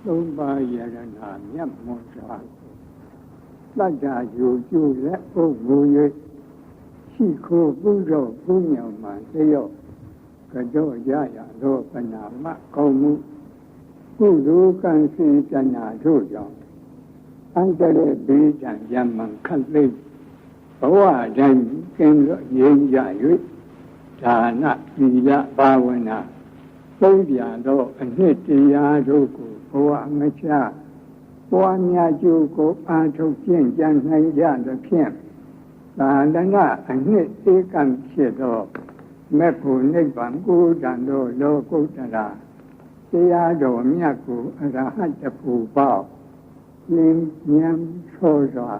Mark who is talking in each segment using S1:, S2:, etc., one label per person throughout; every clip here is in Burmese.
S1: သုံးပါးယရနာမြတ်မွန်စွာတတ္တယူကျူလက်ပုဂ္ဂိုလ်၍ရှိခိုးပုရောပုညောမှတယောကတော့ရရသောပနာမကောင်းမှုကုသိုလ်ကံစီတနာတို့ကြောင့်အန္တရာယ်ဘေးဒဏ်ရမှန်ခတ်သိဘဝတိုင်းကင်းလို့ငြိမ်းကြ၍ဒါနသီလဘာဝနာသုံးပြန်သောအနှစ်တရားတို့ကိုဘဝမချပွားများကျိုးကိုအားထုတ်ကျင့်ကြံနိုင်ကြသဖြင့်သာသနာအနှစ်ဧကံဖြစ်သောမေဖို့နိဗ္ဗာန်ကိုတန်သောလောကုတ္တရာတရားတော်မြတ်ကိုအရဟတภูပေါလင်းဉာဏ်သောစွာ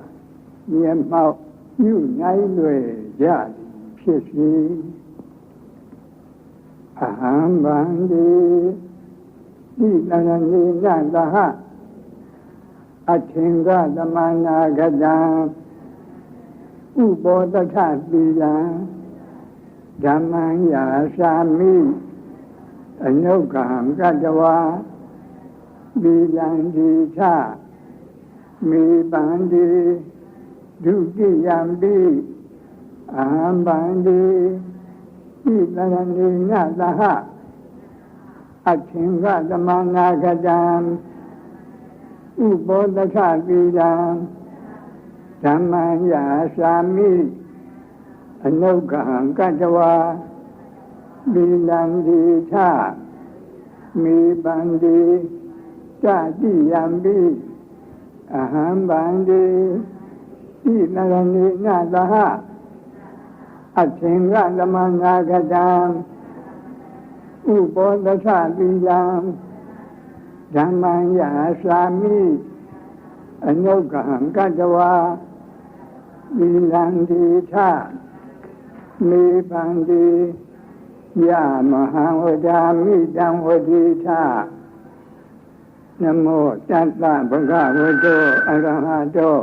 S1: မြတ်မောက်ပြုနိုင်လွယ်ကြဖြစ်စေအဟံဗန္တိဤတရဏိနတဟအထင်္ဂသမနာဂတံဥပောတထသီလံဓမ္မံယာသာမိအနုက္ခံကတဝါသီလံဒီထမေပန္တိဒုတိယံပိအဟံဗန္တိဤတရဏိနတဟအထင်္ဂသမနာဂတံဥပောတထသီလံဓမ္မံယာသာမိအနုက္ခံကတဝါသီလံဒီထမေပန္တိတတိယံပိအဟံဗန္တိဤတရဏိနတဟအထင်္ဂသမနာဂတံဥပောတထသီလံဓမ္မံယာသာမိအနုက္ခံကတဝါသီလံဒီထမေပန္တိယမဟံဝဒာမိတံဝတိထနမောတတ္တဗုဒ္ဓဝတ္တောအရဟတော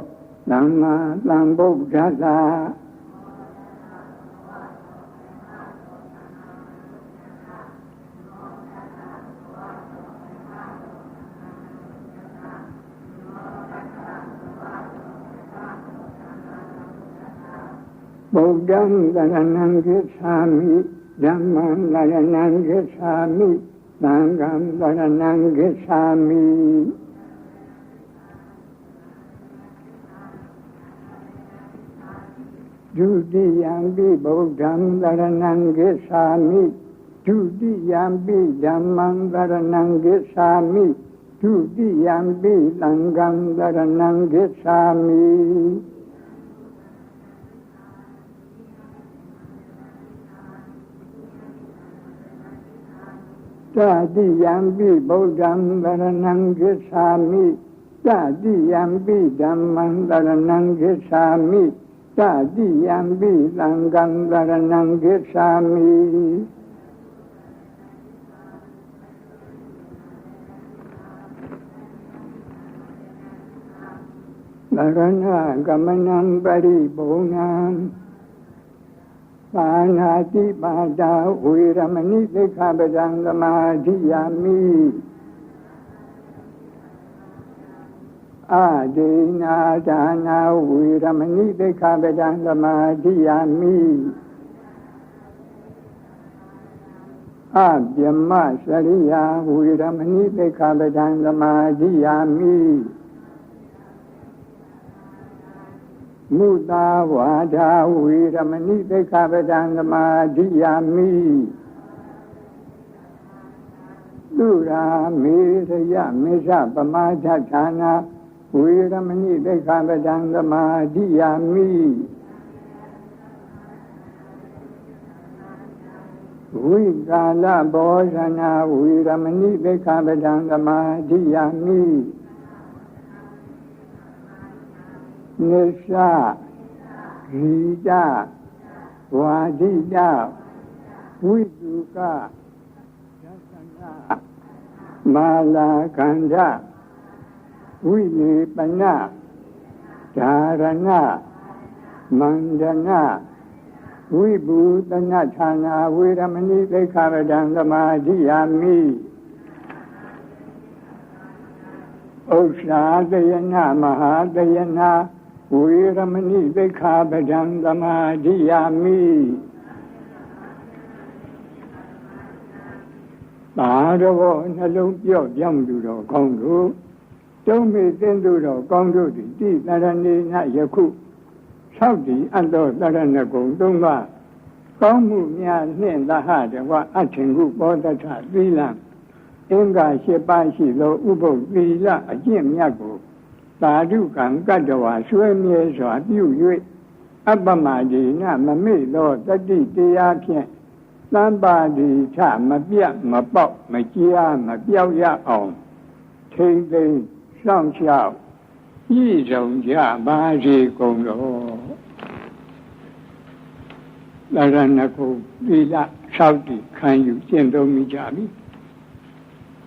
S1: သမ္မာသမ္ဗုဒ္ဓတ္တဗုဒ္ဓံသရဏံဂစ္ဆာမိဓမ္မံသရဏံဂစ္ဆာမိသံဃံသရဏံဂစ္ဆာမိဒုတိယံပိဗုဒ္ဓံသရဏံဂစ္ဆာမိဒုတိယံပိဓမ္မံသရဏံဂစ္ဆာမိဒုတိယံပိသံဃံသရဏံဂစ္ဆာမိတတိယံပိဗုဒ္ဓံသရဏံဂစ္ဆာမိတတိယံပိဓမ္မံသရဏံဂစ္ဆာမိတတိယံပိသံဃံသရဏံဂစ္ဆာမိသရဏဂမနံပရိဘုံနံပါဏာတိပါဒဝေရမဏိသိက္ခာပဒံသမာဓိယာမိအာဒေနာဒါနာဝေရမဏိသိက္ခာပဒံသမာဓိယာမိအပြမစရိယာဝေရမဏိသိက္ခာပဒံသမာဓိယာမိမုသာဝါဒဝေရမဏိသိက္ခာပဒံသမာဓိယာမိသုရာမေရယမေသပမာဒဌာနာဝေရမဏိသိက္ခာပဒံသမာဓိယာမိဝိကာလဘောဇနာဝေရမဏိသိက္ခာပဒံသမာဓိယာမိနိစ္စဂီတဝါဒိတဝိတုကသသနာမာလာကန္ဓဝိလေပနဓာရဏမန္ဒနာဝိဘူတနာဌာနာဝေရမဏိသိက္ခာပဒံသမာဓိယာမိ ဥစ္စာတယနာမဟာတယနာဝေရမဏိသိက္ခာပဒံသမာဓိယာမိပါတော်နှလုံးပြော့ပြောင်းသူတော်ကောင်းတို့တုံးမေသင်သူတော်ကောင်းတို့သည်တိတရဏေနယခု၆ဒီအတ္တောတရဏဂုံ၃ပါးကောင်းမှုများနှင့်သဟတဝအထင်ကုပောတထသီလအင်္ဂါ၈ပါးရှိသောဥပုသ်သီလအကျင့်မြတ်ကိုသာဓုကံကတ္တဝါဆွေးမြဲစွာပြု၍အပ္ပမဒေနမမေ့သောတတိတရားဖြင့်သံပါတိထမပြတ်မပေါက်မကြားမပြောက်ရအောင်ထိမ့်သိမ်းစောင့်ရှောက်ဤဆုံးကြပါစေကုန်တော်သရဏဂုံသီလ၆ဒီခံယူကျင့်သုံးမိကြပြီ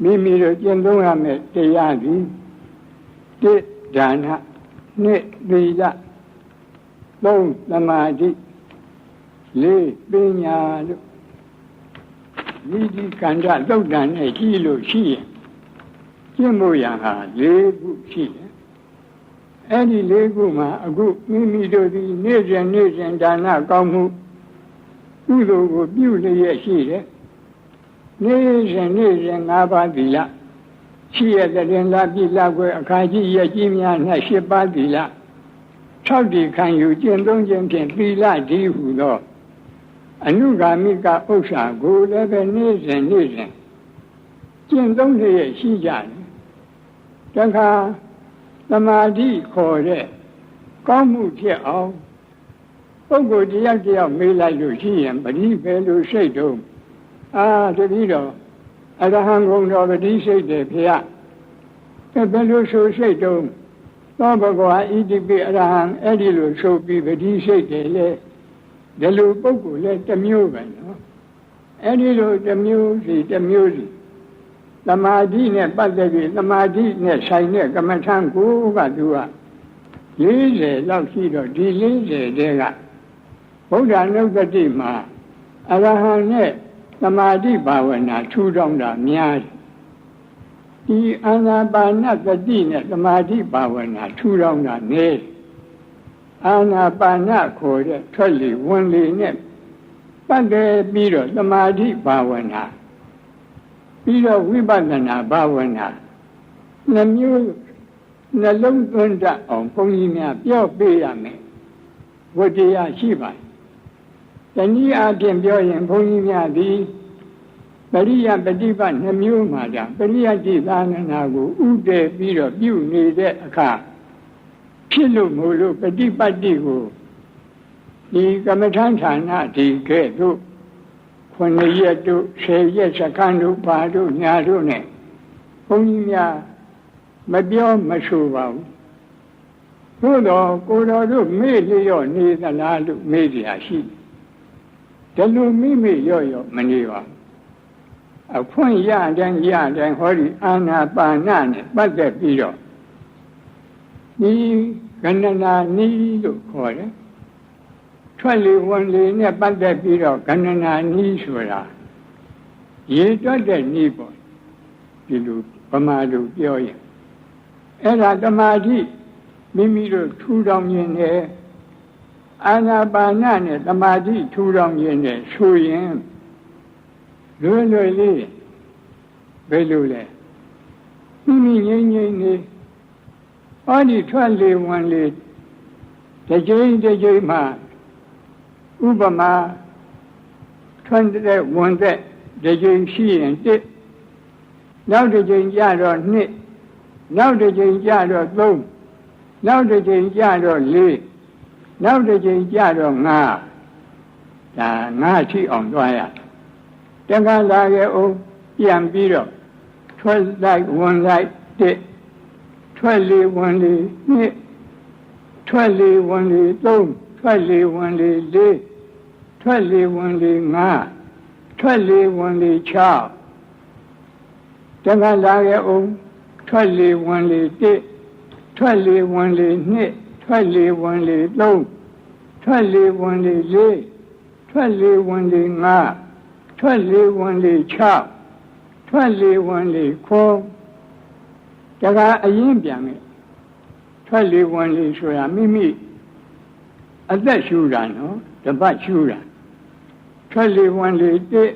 S1: မိမိတို့ကျင့်သုံးရမယ့်တရားသည်တိဒါနနှစ်သီလသုံးသမာဓိလေးပညာတို့ဤဒီကန္တသုတ်တန်နဲ့ကြည့်လို့ရှိရင်ကျင့်ဖို့ရဟာ၄ခုရှိတယ်အဲ့ဒီ၄ခုမှာအခုမိမိတို့ဒီနေ့စဉ်ဒါနကောင်းမှုကုသိုလ်ကိုပြုလျက်ရှိတယ်နေ့စဉ်၅ပါးသီလရှိရတဲ့လားပြည့်လားကွယ်အခါကြီးရကြီးများ၌၈ပါးသီလ၆ဒီခံယူကျင့်သုံးခြင်းဖြင့်သီလဒီဟုသောအနုဂါမိကဥစ္စာကိုလည်းပဲနေ့စဉ်ကျင့်သုံးလျက်ရှိကြတယ်တခါသမာဓိခေါ်တဲ့ကောင်းမှုဖြစ်အောင်ပုဂ္ဂိုလ်တယောက်မေးလိုက်လို့ရှိရင်ပရိပဲလို့စိတ်တုံးတပည့်တော်အရဟံဂုဏ်တော်ပရိစိတ်တယ်ဖေရဘယ်လိုဆိုစိတ်တုံးသောဘဂဝါဣတိပိအရဟံအဲ့ဒီလိုဆိုပြီးပရိစိတ်တယ်လေဒီလိုပုဂ္ဂိုလ်လည်းတစ်မျိုးပဲနော်အဲ့ဒီလိုတစ်မျိုးစီသမာဓိနဲ့ပတ်သက်ပြီးသမာဓိနဲ့ဆိုင်တဲ့ကမ္မထံကိုကသူက40လောက်ရှိတော့ဒီ40တဲကဗုဒ္ဓနုတ္တိမှာအရဟံနဲ့သမာဓိဘာဝနာထူထောင်တာများတယ်ဒီအာနာပါနသတိနဲ့သမာဓိဘာဝနာထူထောင်တာနည်းအာနာပါနခေါ်တဲ့ထွက်လေဝင်လေနဲ့ပတ်သက်ပြီးတော့သမာဓိဘာဝနာပြီးတော့ဝိပဿနာဘာဝနာနှမျိုးနှလုံးသွင်းတတ်အောင်ဘုန်းကြီးများပြောပေးရမယ်ဝတ္တရားရှိပါတယ်တနည်းအားဖြင့်ပြောရင်ဘုန်းကြီးများသည်ပရိယပฏิပတ်နှမျိုးမှာကြပရိယတိသာနနာကိုဥတည်ပြီးတော့ပြုနေတဲ့အခါဖြစ်လို့မို့လို့ပฏิပတ်တိကိုဒီကမ္မထဌာနဒီကဲ့သို့9ရက်တို့10ရက်စခန်းတို့ပါတို့ညာတို့နဲ့ဘုန်းကြီးများမပြောမဆိုပါဘူးသို့တော့ကိုတော်တို့မေ့လျော့နေသလားလို့မေးကြရှိတယ်ဒီလိုမိလျော့မနေပါဘူးအခွင့်ရတိုင်းဟောဒီအာနာပါနနဲ့ပတ်သက်ပြီးတော့ဒီကဏ္ဍနာနီးလို့ခေါ်တယ်ထွက်လေဝင်လေနဲ့ပတ်သက်ပြီးတော့ကဏ္ဍနာနီးဆိုတာရေတွက်တဲ့နီးပေါ့ဒီလိုဗမာလိုပြောရင်အဲ့ဒါသမာဓိမိမိတို့ထူထောင်ခြင်းနဲ့အာနာပါနနဲ့သမာဓိထူထောင်ခြင်းနဲ့ဆိုရင်လွယ်လေးဘယ်လိုလဲမိငိမ့်နေဟောဒီထွက်လေဝင်လေတစ်ချိန်မှာဥပမာထွက်တဲ့ဝင်တဲ့တစ်ချိန်ရှိရင်တစ်နောက်တစ်ချိန်ကြတော့နှစ်နောက်တစ်ချိန်ကြတော့သုံးနောက်တစ်ချိန်ကြတော့လေးနောက်တစ်ချိန်ကြတော့ငါးဒါငါးချိအောင်သွားရတက္ကလာရဲ့အောင်ပြန်ပြီးတော့ထွက်လိုက်ဝင်လိုက်တစ်ထွက်လေဝင်လေနှစ်ထွက်လေဝင်လေသုံးထွက်လေဝင်လေလေးထွက်လေဝင်လေငါးထွက်လေဝင်လေ6တက္ကလာရဲ့အောင်ထွက်လေဝင်လေတစ်ထွက်လေဝင်လေနှစ်ထွက်လေဝင်လေသုံးထွက်လေဝင်လေလေးထွက်လေဝင်လေငါးထွက်လေဝင်လေ6ထွက်လေဝင်လေ9 တခါအရင်ပြန်မယ်ထွက်လေဝင်လေဆိုတာမိမိအသက်ရှူတာနော်တပတ်ရှူတာထွက်လေဝင်လေတစ်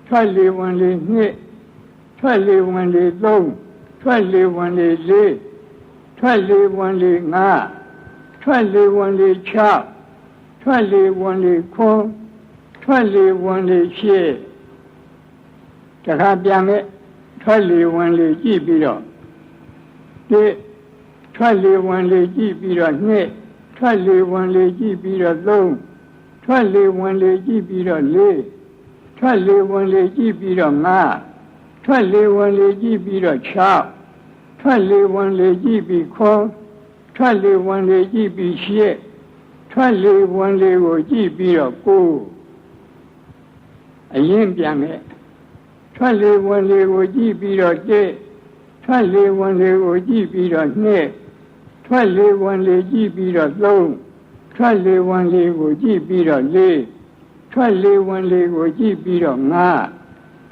S1: ထွက်လေဝင်လေနှစ်ထွက်လေဝင်လေသုံးထွက်လေဝင်လေလေးထွက်လေဝင်လေငါးထွက်လေဝင်လေ၆ထွက်လေဝင်လေခွန်းထွက်လေဝင်လေရှစ်တခါပြန်မဲ့ထွက်လေဝင်လေကြည့်ပြီးတော့တစ်ထွက်လေဝင်လေကြည့်ပြီးတော့နှစ်ထွက်လေဝင်လေကြည့်ပြီးတော့သုံးထွက်လေဝင်လေကြည့်ပြီးတော့လေးထွက်လေဝင်လေကြည့်ပြီးတော့ငါးထွက်လေဝင်လေကြည့်ပြီးတော့၆ထွက်လေဝင်လေကြည့်ပြီးခွန်းထွက်လေဝင်လေကြည့်ပြီးရှစ်ထွက်လေဝင်လေကိုကြည့်ပြီးတော့ကိုးအရင်ပြန်မယ်ထွက်လေဝင်လေကိုကြည့်ပြီးတော့တစ်ထွက်လေဝင်လေကိုကြည့်ပြီးတော့နှစ်ထွက်လေဝင်လေကြည့်ပြီးတော့သုံးထွက်လေဝင်လေကိုကြည့်ပြီးတော့လေးထွက်လေဝင်လေကိုကြည့်ပြီးတော့ငါး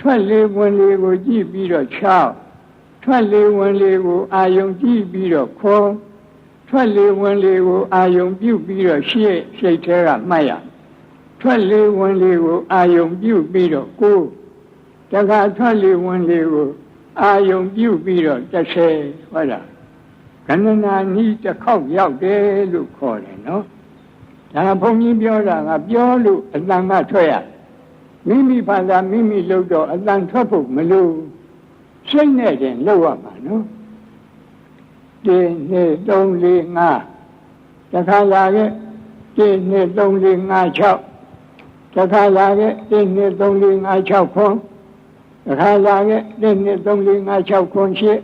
S1: ထွက်လေဝင်လေကိုကြည့်ပြီးတော့၆ထွက်လေဝင်လေကိုအာယုံကြည့်ပြီးတော့ခွန်းထွက်လေဝင်လေကိုအာယုံပြုပြီးတော့ရှစ်စိတ်ထဲကမှတ်ရထွက်လေဝင်လေကိုအာယုံပြုပြီးတော့ကိုးတခါထွက်လေဝင်လေကိုအာယုံပြုပြီးတော့30ဟုတ်လားခဏနာနီးတစ်ခေါက်ရောက်တယ်လို့ခေါ်တယ်နော်ဒါဘုန်းကြီးပြောတာကပြောလို့အတန်ကထွက်ရမိမိဘာသာမိမိလုပ်တော့အတန်ထွက်ဖို့မလိုစိတ်နဲ့တင်လုပ်ရမှာနော်1 2 3 4 5တခါလာခဲ့1 2 3 4 5 6တခါလာခဲ့1 2 3 4 5 6ခွန်းတခါလာခဲ့1 2 3 4 5 6ခွန်းရှစ်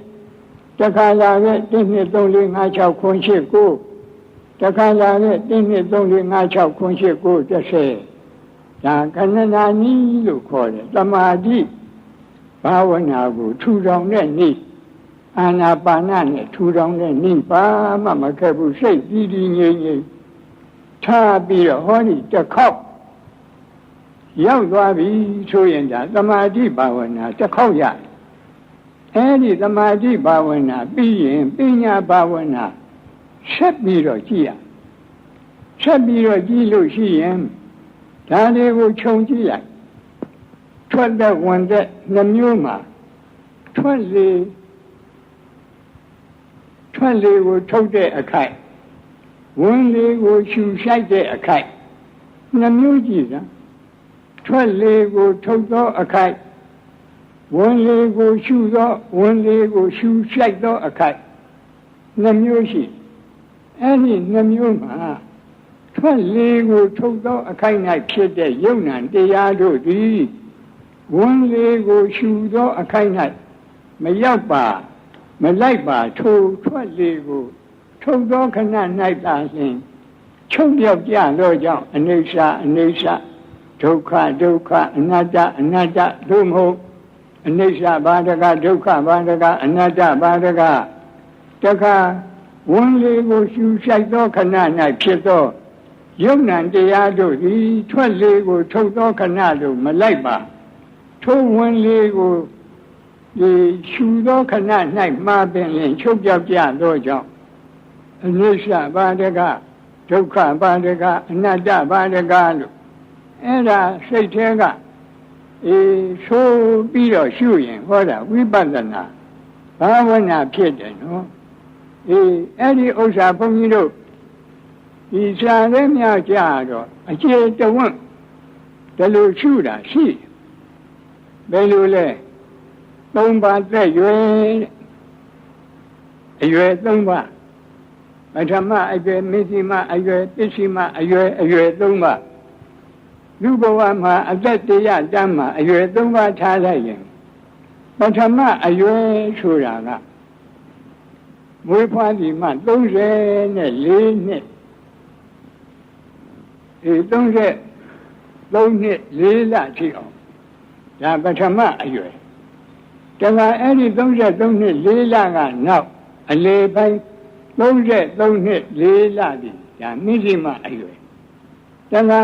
S1: တခါလာခဲ့1 2 3 4 5 6ခွန်းရှစ်ကိုတခါလာခဲ့1 2 3 4 5 6ခွန်းရှစ်ကို30ဒါခဏနာနည်းလို့ခေါ်တယ်သမာဓိဘာဝနာကိုထူထောင်တဲ့နည်းအာနာပါနနဲ့ထူထောင်တဲ့နည်းဘာမှမခက်ဘူးစိတ်တည်တည်ငြိမ်ငြိမ်ထားပြီးတော့ဟောဒီတစ်ခေါက်ရောက်သွားပြီဆိုရင်ဒါသမာဓိဘာဝနာတစ်ခေါက်ရအဲဒီသမာဓိဘာဝနာပြီးရင်ပညာဘာဝနာဆက်ပြီးတော့ကြည့်ရဆက်ပြီးတော့ကြည့်လို့ရှိရင်ဒါတွေကိုခြုံကြည့်လိုက်ထွက်တဲ့ဝင်တဲ့နှမျိုးမှာထွက်လေကိုထုတ်တဲ့အခိုက်ဝင်လေကိုရှူဆိုင်တဲ့အခိုက်နှမျိုးကြည့်စမ်းထွက်လေကိုထုတ်သောအခိုက်ဝင်လေကိုရှူသောဝင်လေကိုရှူဆိုင်သောအခိုက်နှမျိုးရှိအဲ့ဒီနှမျိုးမှာထွက်လေကိုထုတ်သောအခိုက်၌ဖြစ်တဲ့ယုံ nant တရားတို့သည်ဝင်လေကိုရှူသောအခိုက်၌မရောက်ပါမလိုက်ပါထိုထွက်လေကိုထုတ်သောခဏ၌သာလျှင်ချုပ်ပြောက်ကြသောကြောင့်အနိစ္စအနိစ္စဒုက္ခဒုက္ခအနတ္တအနတ္တသို့မဟုတ်အနိစ္စဘာတကဒုက္ခဘာတကအနတ္တဘာတကတခါဝင်လေကိုရှူဆိုင်သောခဏ၌ဖြစ်သောယုံ nant တရားတို့သည်ထွက်လေကိုထုတ်သောခဏတို့မလိုက်ပါထိုဝင်လေကိုဒီရှူသောခဏ၌မှားပင်လင်ချုပ်ပြောက်ကြသောကြောင့်အနိစ္စဘာတကဒုက္ခဘာတကအနတ္တဘာတကလို့အဲ့ဒါစိတ်ထဲကဆိုပြီးတော့ရှုရင်ဟောတာဝိပဿနာဘာဝနာဖြစ်တယ်နော်အဲ့ဒီဥစ္စာဘုန်းကြီးတို့ဒီစာရဲမြောက်ကြတော့အခြေတဝန့်ဒါလို့ရှုတာရှိဘယ်လိုလဲ3ပါးသက်ရွယ်အရွယ်3ပါးပထမအရွယ်မစ္စည်းမအရွယ်ပစ္စည်းမအရွယ်3ပါးလူဘဝမှာအသက်တရားတမ်းမှာအရွယ်3ပါးထားလိုက်ရင်ပထမအရွယ်ဆိုတာကမွေးဖွားသည်မှ34နှစ်33နှစ်4လထိအောင်ဒါပထမအရွယ်တခါအဲ့ဒီ33နှစ်4လကနောက်အလေပိုင်း33နှစ်4လဒီဒါမိစိမအရွယ်တခါ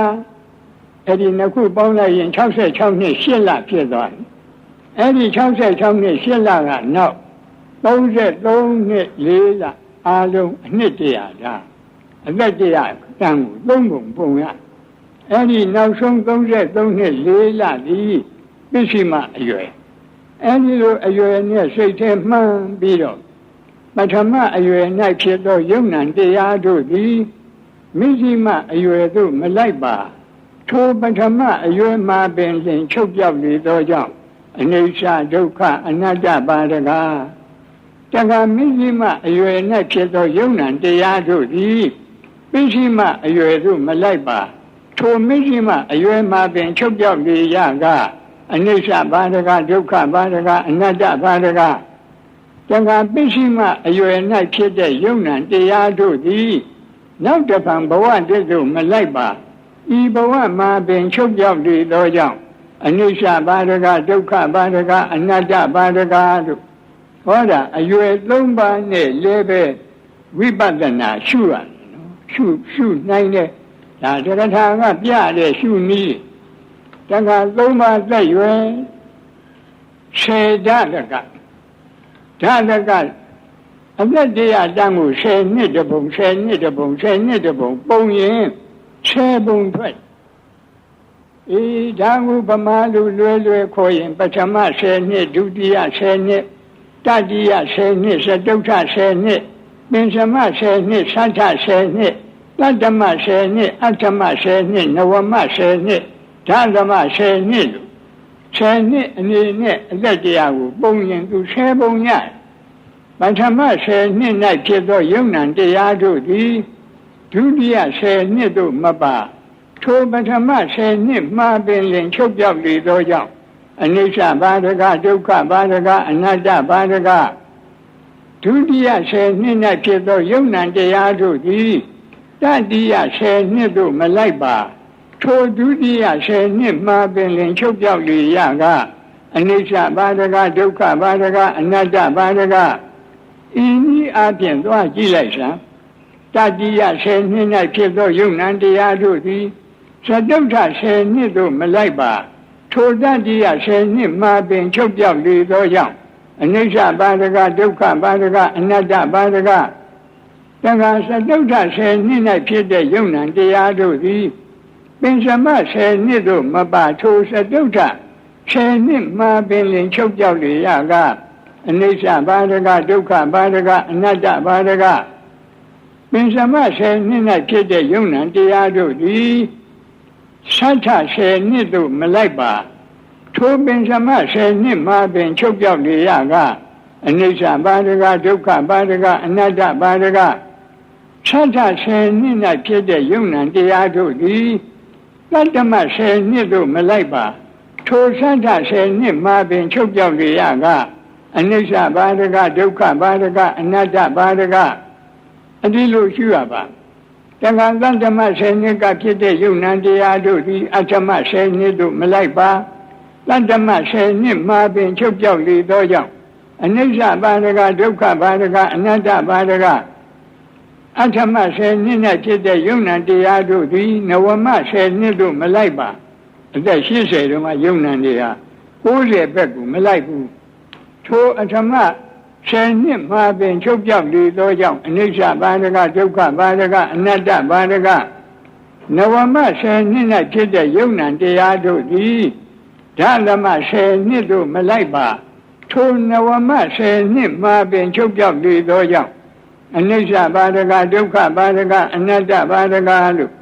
S1: အဲ့ဒီနှစ်ခုပေါင်းလိုက်ရင်66နှစ်8လဖြစ်သွားတယ်အဲ့ဒီ66နှစ်8လကနောက် 33နှစ်4လအားလုံးအနှစ်တရာဒါအသက်တရာတန်ကို3ပုံပုံရအဲ့ဒီနောက်ဆုံး33နှစ်4လဒီပစ္စည်းမအရွယ်အဲ့ဒီလိုအရွယ်နဲ့စိတ်ထဲမှန်းပြီးတော့ပထမအရွယ်၌ဖြစ်သောယုံနံတရားတို့သည်ပစ္စည်းမအရွယ်သို့မလိုက်ပါထိုပထမအရွယ်မှာပင်လျှင်ချုပ်ပြောက်လေသောကြောင့်အနိစ္စဒုက္ခအနတ္တပါဒကာတက္ကမစ္စည်းမအရွယ်၌ဖြစ်သောယုံနံတရားတို့သည်ပစ္စည်းမအရွယ်သို့မလိုက်ပါထိုမစ္စည်းမအရွယ်မှာပင်ချုပ်ပြောက်လေရကအနိစ္စပါဒကာဒုက္ခပါဒကာအနတ္တပါဒကာတက္ကပစ္စည်းမအရွယ်၌ဖြစ်တဲ့ယုံနံတရားတို့သည်နောက်တစ်ဖန်ဘဝတည်းသို့မလိုက်ပါဤဘဝမှာပင်ချုပ်ပြောက်လေသောကြောင့်အနိစ္စပါဒကာဒုက္ခပါဒကာအနတ္တပါဒကာတို့ဟောတာအရွယ်3ပါးနဲ့လည်းပဲဝိပဿနာရှုရတယ်နော်ရှုနိုင်တဲ့ဒါတရားထာကပြတဲ့ရှုနည်းတက္က3ပါးသက်ရွယ်10ဓာတကအသက်တရားတန်းကို10နှစ်တပုံ10နှစ်တပုံ10နှစ်တပုံပုံရင်10ပုံထွက်ဒါကိုဗမာလူလွယ်ခေါ်ရင်ပထမ10နှစ်ဒုတိယ10နှစ်တတိယ10နှစ်စတုတ္ထ10နှစ်ပင်စမ10နှစ်သတ္ထ10နှစ်တတ္တမ10နှစ်အဋ္ဌမ10နှစ်နဝမ10နှစ်ဓမ္မ10နှစ်လို့10နှစ်အနေနဲ့အသက်တရားကိုပုံရင်သူ10ပုံရတယ်ပထမ10နှစ်၌ဖြစ်သောယုံနံတရားတို့သည်ဒုတိယ10နှစ်သို့မပါထိုပထမ10နှစ်မှာပင်လင်ချုပ်ပြောက်လေသောကြောင့်အနိစ္စပါဒကဒုက္ခပါဒကအနတ္တပါဒကဒုတိယ10နှစ်၌ဖြစ်သောယုံနံတရားတို့သည်တတိယ10နှစ်သို့မလိုက်ပါထိုဒုတိယ10နှစ်မှာပင်လင်ချုပ်ပြောက်လေရကအနိစ္စပါဒကဒုက္ခပါဒကအနတ္တပါဒကဤနည်းအပြင်သွားကြည့်လိုက်စမ်းတတိယ10နှစ်၌ဖြစ်သောယုံနံတရားတို့သည်သတုဋ္ဌ10နှစ်သို့မလိုက်ပါထိုတတိယ10နှစ်မှာပင်ချုပ်ပြောက်လေသောကြောင့်အနိစ္စပါဒကဒုက္ခပါဒကအနတ္တပါဒကတက္ကသတုဋ္ဌ10နှစ်၌ဖြစ်တဲ့ယုံနံတရားတို့သည်ပင်စမ10နှစ်သို့မပါထိုသတုဋ္ဌ10နှစ်မှာပင်လင်ချုပ်ပြောက်လေရကအနိစ္စပါဒကဒုက္ခပါဒကအနတ္တပါဒကပင်စမ10နှစ်၌ဖြစ်တဲ့ယုံနံတရားတို့သည်သတ္ထ10နှစ်သို့မလိုက်ပါထိုပင်စမ10နှစ်မှာပင်ချုပ်ပြောက်လေရကအနိစ္စပါဒကဒုက္ခပါဒကအနတ္တပါဒကသတ္ထ10နှစ်၌ဖြစ်တဲ့ယုံနံတရားတို့သည်တတ္တမ10နှစ်သို့မလိုက်ပါထိုသတ္ထ10နှစ်မှာပင်ချုပ်ပြောက်လေရကအနိစ္စပါဒကဒုက္ခပါဒကအနတ္တပါဒကအဒီလိုရှိရပါတက္ကသတ္တမ10နှစ်ကဖြစ်တဲ့ယုံနံတရားတို့သည်အဋ္ဌမ10နှစ်သို့မလိုက်ပါတတ္တမ10နှစ်မှာပင်ချုပ်ပြောက်လေသောကြောင့်အနိစ္စပါဒကဒုက္ခပါဒကအနတ္တပါဒကအဋ္ဌမ10နှစ်၌ဖြစ်တဲ့ယုံနံတရားတို့သည်နဝမ10နှစ်သို့မလိုက်ပါအသက်80တုန်းကယုံနံတရား90ဘက်ကိုမလိုက်ဘူးထိုအဋ္ဌမ10နှစ်မှာပင်ချုပ်ပြောက်လေသောကြောင့်အနိစ္စပါဒကဒုက္ခပါဒကအနတ္တပါဒကနဝမ10နှစ်၌ဖြစ်တဲ့ယုံနံတရားတို့သည်ဓမ္မ10နှစ်သို့မလိုက်ပါထိုနဝမ10နှစ်မှာပင်ချုပ်ပြောက်လေသောကြောင့်အနိစ္စပါဒကဒုက္ခပါဒကအနတ္တပါဒကလို့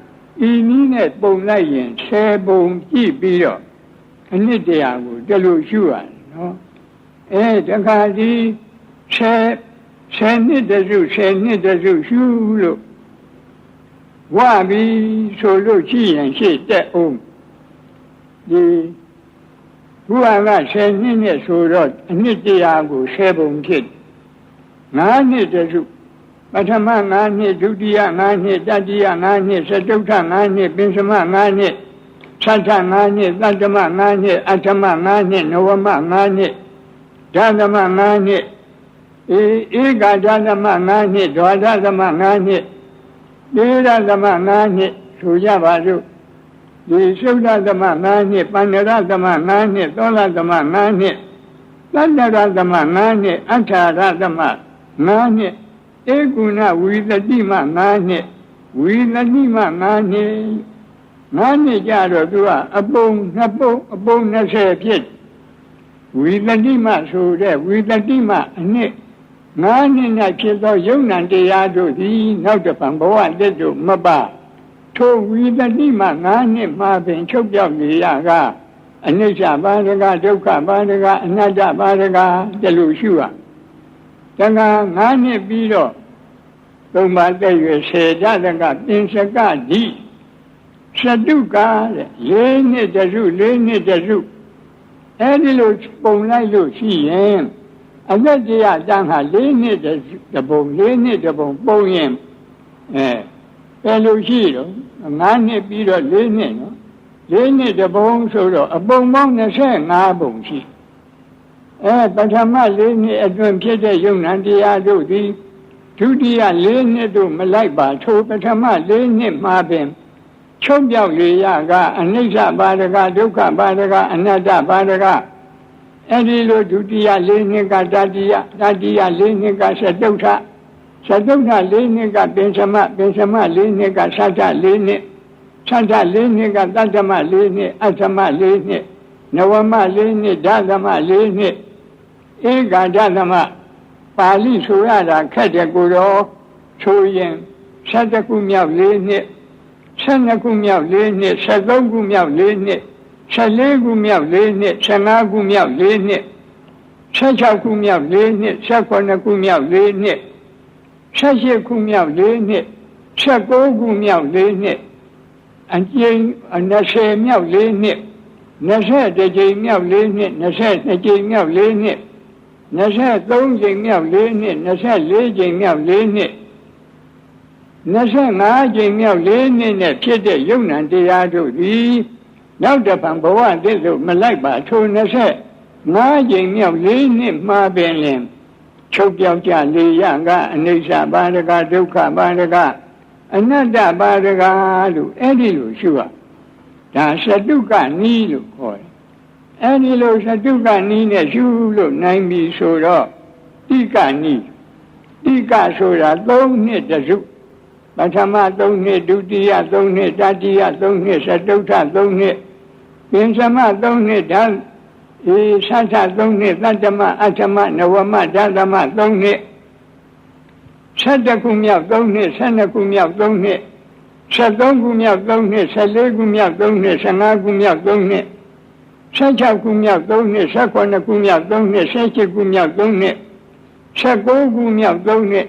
S1: ဤနည်းနဲ့ပုံလိုက်ရင်10ပုံကြည့်ပြီးတော့အနှစ်တရားကိုတလို့ရှုရတယ်နော်တခါဒီ10နှစ်တစု10နှစ်တစုရှုလို့ဝါပြီးဆိုလို့ရှိရင်ရှေ့တက်အောင်ဒီဘုရားက10နှစ်နဲ့ဆိုတော့အနှစ်တရားကို10ပုံဖြစ်9နှစ်တစုပထမ9နှစ်ဒုတိယ9နှစ်တတိယ9နှစ်သတုဋ္ဌ9နှစ်ပင်စမ9နှစ်သတ္ထ9နှစ်တတ္တမ9နှစ်အဋ္ဌမ9နှစ်နဝမ9နှစ်ဓမ္မ9နှစ်ဧကဓမ္မ9နှစ်ဒွါဒသမ9နှစ်ဒေရသမ9နှစ်ဆိုကြပါစို့ဒီသုဒ္ဓသမ9နှစ်ပန္နရသမ9နှစ်သောလသမ9နှစ်သ တတ္တရသမ9နှစ်အထာရသမ9နှစ်ဧကုဏဝိသတိမ9နှစ်ဝိသတိမ9နှစ်9နှစ်ကြတော့သူကအပုံ2ပုံအပုံ20ဖြစ်ဝိသတိမဆိုတဲ့ဝိသတိမအနှစ်9နှစ်၌ဖြစ်သောယုံနံတရားတို့သည်နောက်တစ်ပံဘဝတက်တို့မပထိုဝိသတိမ9နှစ်မှပင်ချုပ်ပြောက်နေရကအနိစ္စပါဒကဒုက္ခပါဒကအနတ္တပါဒကတလူရှုရတဏ္ဍာ9နှစ်ပြီးတော့သုံးပါးတည့်ရွယ်10ဓာတကပင်စကတိသတုကတဲ့4နှစ်တစု4နှစ်တစုအဲဒီလိုပုံလိုက်လို့ရှိရင်အသက်တရားတန်းဟာ4နှစ်တပုံ4နှစ်တပုံပုံရင်ဘယ်လိုရှိတော့9နှစ်ပြီးတော့4နှစ်နော်4နှစ်တပုံဆိုတော့အပုံပေါင်း25ပုံရှိပထမ4နှစ်အတွင်းဖြစ်တဲ့ယုံနံတရားတို့သည်ဒုတိယ4နှစ်တို့မလိုက်ပါထိုပထမ4နှစ်မှာပင်ချုပ်ပြောက်လေရကအနိစ္စပါဒကဒုက္ခပါဒကအနတ္တပါဒကအဲဒီလိုဒုတိယ4နှစ်ကတတိယ4နှစ်ကသတုဋ္ဌ4နှစ်ကပင်စမ4နှစ်ကသတ္တ4နှစ်သတ္တ4နှစ်ကတတ္တမ4နှစ်အဋ္ဌမ4နှစ်နဝမ4နှစ်ဓသမ4နှစ်ဧကဓသမပါဠိဆိုရတာခက်တဲ့ကိုတော့ဆိုရင်7ခုမြောက်4နှစ်12ခုမြောက်4နှစ်13ခုမြောက်4နှစ်14ခုမြောက်4နှစ်15ခုမြောက်4နှစ်16ခုမြောက်4နှစ်18ခုမြောက်4နှစ်18ခုမြောက်4နှစ်19ခုမြောက်4နှစ်အကျဉ်း20မြောက်4နှစ်20ကြိမ်မြောက်4နှစ်22ကြိမ်မြောက်4နှစ်23ကြိမ်မြောက်4နှစ်24ကြိမ်မြောက်4နှစ်25ကြိမ်မြောက်4နှစ်နဲ့ဖြစ်တဲ့ယုံနံတရားတို့သည်နောက်တစ်ပံဘဝတည်းလို့မလိုက်ပါထို25ကြိမ်မြောက်4နှစ်မှာပင်လင်ချုပ်ပြောက်ကြလေရကအနိစ္စပါဒကဒုက္ခပါဒကအနတ္တပါဒကလို့အဲ့ဒီလိုရှုရဒါသတုကနီးလို့ခေါ်တယ်အဲ့ဒီလိုသတုကနီးနဲ့ရှုလို့နိုင်ပြီဆိုတော့တိကနီးတိကဆိုတာ3နှစ်တစုပထမ3နှစ်ဒုတိယ3နှစ်တတိယ3နှစ်သတုဋ္ဌ3နှစ်ပင်စမ3နှစ်ဓာသတ္ထ3နှစ်သတ္တမအဋ္ဌမနဝမဓသမ3နှစ်7ခုမြောက်3နှစ်12ခုမြောက်3နှစ်73ခုမြောက်3နှစ်14ခုမြောက်3နှစ်15ခုမြောက်3နှစ်16ခုမြောက်3နှစ်18ခုမြောက်3နှစ်17ခုမြောက်3နှစ်19ခုမြောက်3နှစ်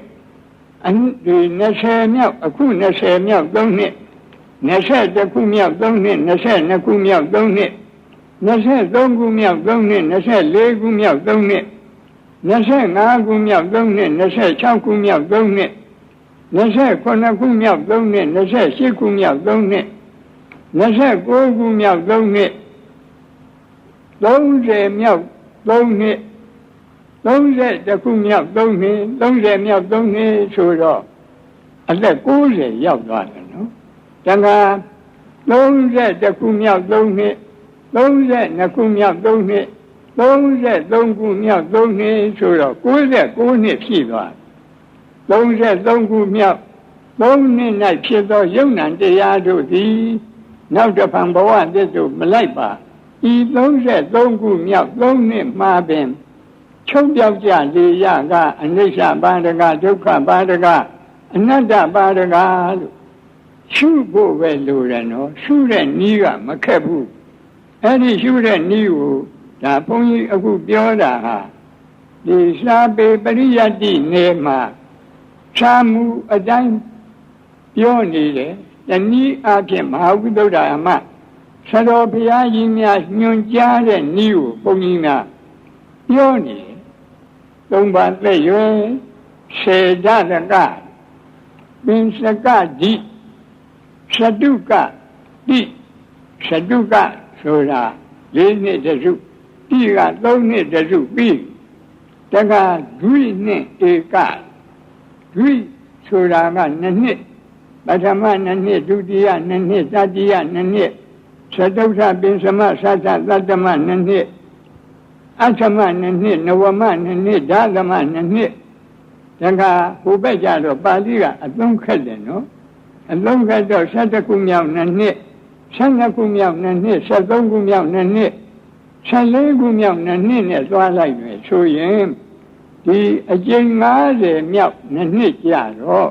S1: 20မြောက်အခု20မြောက်3နှစ်21ခုမြောက်3နှစ်22ခုမြောက်3နှစ်23ခုမြောက်3နှစ်24ခုမြောက်3နှစ်25ခုမြောက်3နှစ်26ခုမြောက်3နှစ်29ခုမြောက်3နှစ်28ခုမြောက်3နှစ်29ခုမြောက်3နှစ်30မြောက်3နှစ်30ခုမြောက်3နှစ်30မြောက်3နှစ်ဆိုတော့အသက်90ရောက်သွားတယ်နော်တခါ30ခုမြောက်3နှစ်32ခုမြောက်3နှစ်33ခုမြောက်3နှစ်ဆိုတော့69နှစ်ဖြစ်သွား33ခုမြောက်3နှစ်၌ဖြစ်သောယုံနံတရားတို့သည်နောက်တစ်ဖန်ဘဝတည်းသို့မလိုက်ပါဤ33ခုမြောက်3နှစ်မှာပင်ချုပ်ပြောက်ကြလေရကအနိစ္စပါဒကဒုက္ခပါဒကအနတ္တပါဒကလို့ရှုဖို့ပဲလိုတယ်နော်ရှုတဲ့နည်းကမခက်ဘူးအဲ့ဒီရှုတဲ့နည်းကိုဒါဘုန်းကြီးအခုပြောတာဟာဒီစာပေပရိယတ္တိနယ်မှာခြားမှုအတိုင်းပြောနေတယ်တနည်းအားဖြင့်မဟာဝိသုဒ္ဓအမဆရာတော်ဘုရားကြီးများညွှန်ကြားတဲ့နည်းကိုဘုန်းကြီးများပြောနေတယ်သုံးပါးသက်ရွယ်စေဓာတကပင်စကတိသတုကတိသတုကဆိုတာ4နှစ်တစုတိက3နှစ်တစုပြီးတကဒွိနဲ့ဧကဒွိဆိုတာက2နှစ်ပထမ2နှစ်ဒုတိယ2နှစ်တတိယ2နှစ်သတုဋ္ဌပင်စမသတ္တသတ္တမ2နှစ် အထမနှစ်နှစ်နဝမနှစ်နှစ်ဓသမနှစ်နှစ်ဒါကဟိုဘက်ကြတော့ပါဠိကအသုံးခက်တယ်နော်အသုံးခက်တော့12ခုမြောက်နှစ်နှစ်12ခုမြောက်နှစ်နှစ်13ခုမြောက်နှစ်နှစ်14ခုမြောက်နှစ်နှစ်နဲ့သွားလိုက်မယ်ဆိုရင်ဒီအကျဉ်း90မြောက်နှစ်နှစ်ကြတော့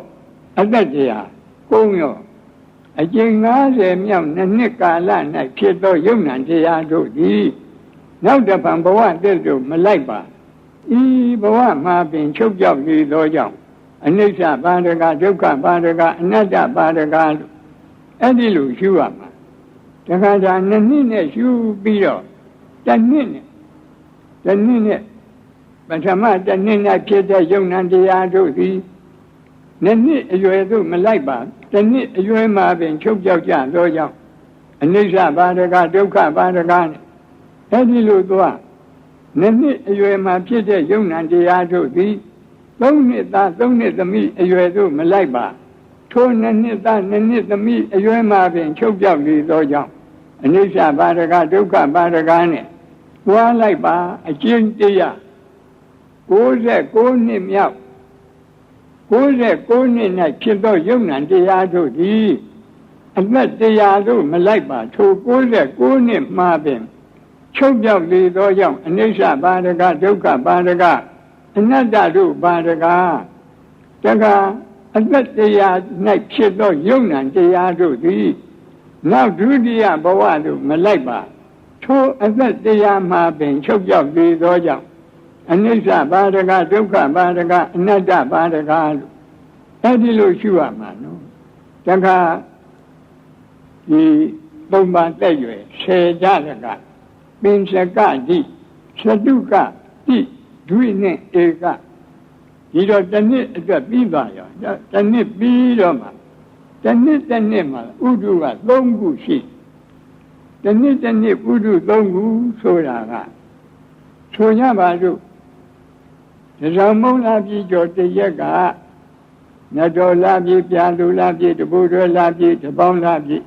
S1: အသက်တရားကုန်းရောအကျဉ်း90မြောက်နှစ်နှစ်ကာလ၌ဖြစ်သောယုံ nant တရားတို့သည်နောက်တစ်ပံဘဝတည်းတို့မလိုက်ပါဤဘဝမှာပင်ချုပ်ပြောက်နေသောကြောင့်အနိစ္စပါဒကဒုက္ခပါဒကအနတ္တပါဒကလို့အဲ့ဒီလိုရှုရမှာတခါတည်းနှစ်နှစ်နဲ့ရှုပြီးတော့တစ်နှစ်နဲ့ပထမတစ်နှစ်နဲ့ဖြစ်တဲ့ယုံ nant တရားတို့သည်နှစ်နှစ်အရွယ်သို့မလိုက်ပါတစ်နှစ်အရွယ်မှာပင်ချုပ်ပြောက်ကြသောကြောင့်အနိစ္စပါဒကဒုက္ခပါဒကနဲ့အဲ့ဒီလိုသွားနှစ်နှစ်အရွယ်မှာဖြစ်တဲ့ယုံ nant တရားတို့သည်3နှစ်သား3နှစ်သမီးအရွယ်သို့မလိုက်ပါထိုနှစ်နှစ်သား2နှစ်သမီးအရွယ်မှာပင်ချုပ်ပြောက်နေသောကြောင့်အနိစ္စပါဒကဒုက္ခပါဒကနဲ့သွားလိုက်ပါအကျဉ်းတရား69နှစ်မြောက်69နှစ်၌ဖြစ်သောယုံ nant တရားတို့သည်အသက်တရားတို့မလိုက်ပါထို69နှစ်မှာပင်ချုပ်ပြောက်လေသောကြောင့်အနိစ္စပါဒကဒုက္ခပါဒကအနတ္တတို့ပါဒကတခါအသက်တရား၌ဖြစ်သောယုံ nant တရားတို့သည်နောက်ဒုတိယဘဝသို့မလိုက်ပါထိုအသက်တရားမှာပင်ချုပ်ပြောက်လေသောကြောင့်အနိစ္စပါဒကဒုက္ခပါဒကအနတ္တပါဒကလို့အဲ့ဒီလိုရှုရမှာနော်တခါဒီသုံးပါးတက်ရွယ်10ကြရကပင်စကတိသတုကတိဒွိနဲ့ဧကဒီတော့တစ်နှစ်အတွက်ပြီးသွားရောတစ်နှစ်ပြီးတော့မှတစ်နှစ်မှာဥဒုက3ခုရှိတစ်နှစ်ဥဒု3ခုဆိုတာကဆိုကြပါစို့တရားမုံလာပြီကျော်တရက်ကနတော်လာပြီပြာလူလာပြီတပူတော်လာပြီတပေါင်းလာပြီ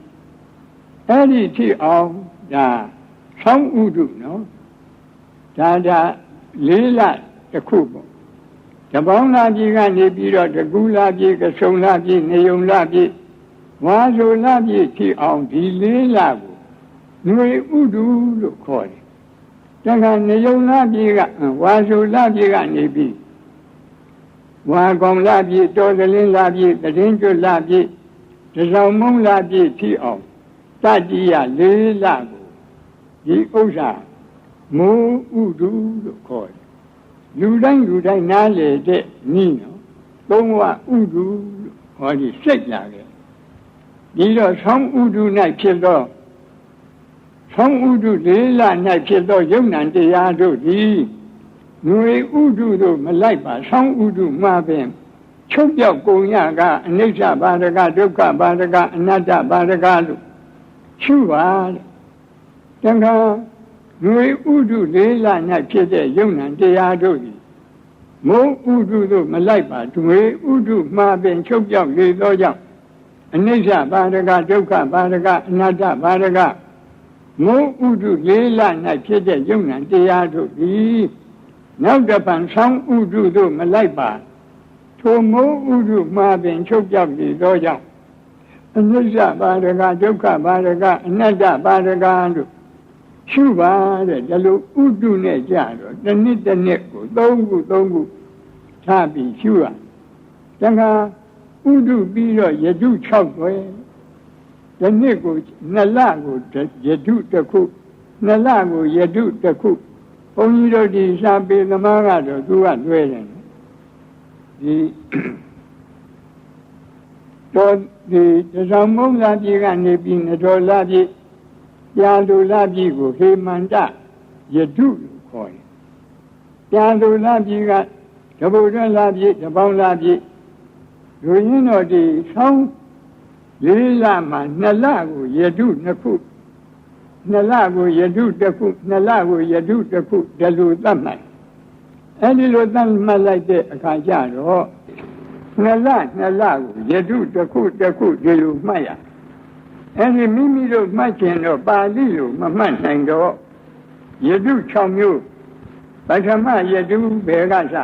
S1: အဲ့ဒီထိအောင်ဒါဆောင်းဥဒုနော်ဒါ4လတစ်ခုပေါ့တပေါင်းလာပြီကနေပြီးတော့တကူလာပြီကဆုံလာပြီနေုံလာပြီဝါဆိုလာပြီထိအောင်ဒီ4လကိုຫນွေဥဒုလို့ခေါ်တယ်တခါနေုံလာပြီကဝါဆိုလာပြီကနေပြီးဝါကောင်လာပြီတော်ကလင်းလာပြီတရင်ကျွတ်လာပြီတစောင်းမုံလာပြီထိအောင်တတိယ4လကိုဒီဥစ္စာမိုးဥဒုလို့ခေါ်တယ်လူတိုင်းနားလေတဲ့နီးနော်သုံးဝဥဒုလို့ဟောဒီစိတ်လာခဲ့ဒီတော့ဆောင်းဥဒု၌ဖြစ်သောဆောင်းဥဒု4လ၌ဖြစ်သောယုံ nant တရားတို့သည်ຫນွေဥဒုတို့မလိုက်ပါဆောင်းဥဒုမှာပင်ချုပ်ပြောက်ကုန်ရကအနိစ္စပါဒကဒုက္ခပါဒကအနတ္တပါဒကလို့ရှုပါတဲ့တခါຫນွေဥဒု4လ၌ဖြစ်တဲ့ယုံ nant တရားတို့သည်မုံဥဒုတို့မလိုက်ပါຫນွေဥဒုမှာပင်ချုပ်ပြောက်လေသောကြောင့်အနိစ္စပါဒကဒုက္ခပါဒကအနတ္တပါဒကမုံဥဒု4လ၌ဖြစ်တဲ့ယုံ nant တရားတို့သည်နောက်တစ်ပံဆောင်းဥဒုတို့မလိုက်ပါထိုမုံဥဒုမှာပင်ချုပ်ပြောက်လေသောကြောင့်အနိစ္စပါဒကဒုက္ခပါဒကအနတ္တပါဒကလို့ရှုပါတဲ့ဒါလို့ဥဒုနဲ့ကြတော့တစ်နှစ်ကို3ခုထားပြီးရှုရတခါဥဒုပြီးတော့ယတု6ွယ်တစ်နှစ်ကို2လကိုယတုတစ်ခု2လကိုယတုတစ်ခုဘုန်းကြီးတို့ဒီစာပေသမားကတော့သူကလွဲတယ်ဒီတော့ဒီတရားမုံလာပြီကနေပြီးနတော်လာပြီပြာလူလာပြီကိုဟေမန္တယတုလို့ခေါ်တယ်ပြာလူလာပြီကတပုတ်တွန်းလာပြီတပေါင်းလာပြီလူရင်းတော်ဒီဆောင်း4လမှာ2လကိုယတု2ခု2လကိုယတု1ခု2လကိုယတု1ခုဒါလိုသတ်မှတ်အဲဒီလိုသတ်မှတ်လိုက်တဲ့အခါကျတော့2လကိုယတု1ခုဒီလိုမှတ်ရအဲဒီမိမိတို့မှတ်ခြင်းတော့ပါဠိလိုမမှတ်နိုင်တော့ယတု6မျိုး ပထမယတုဘေကစ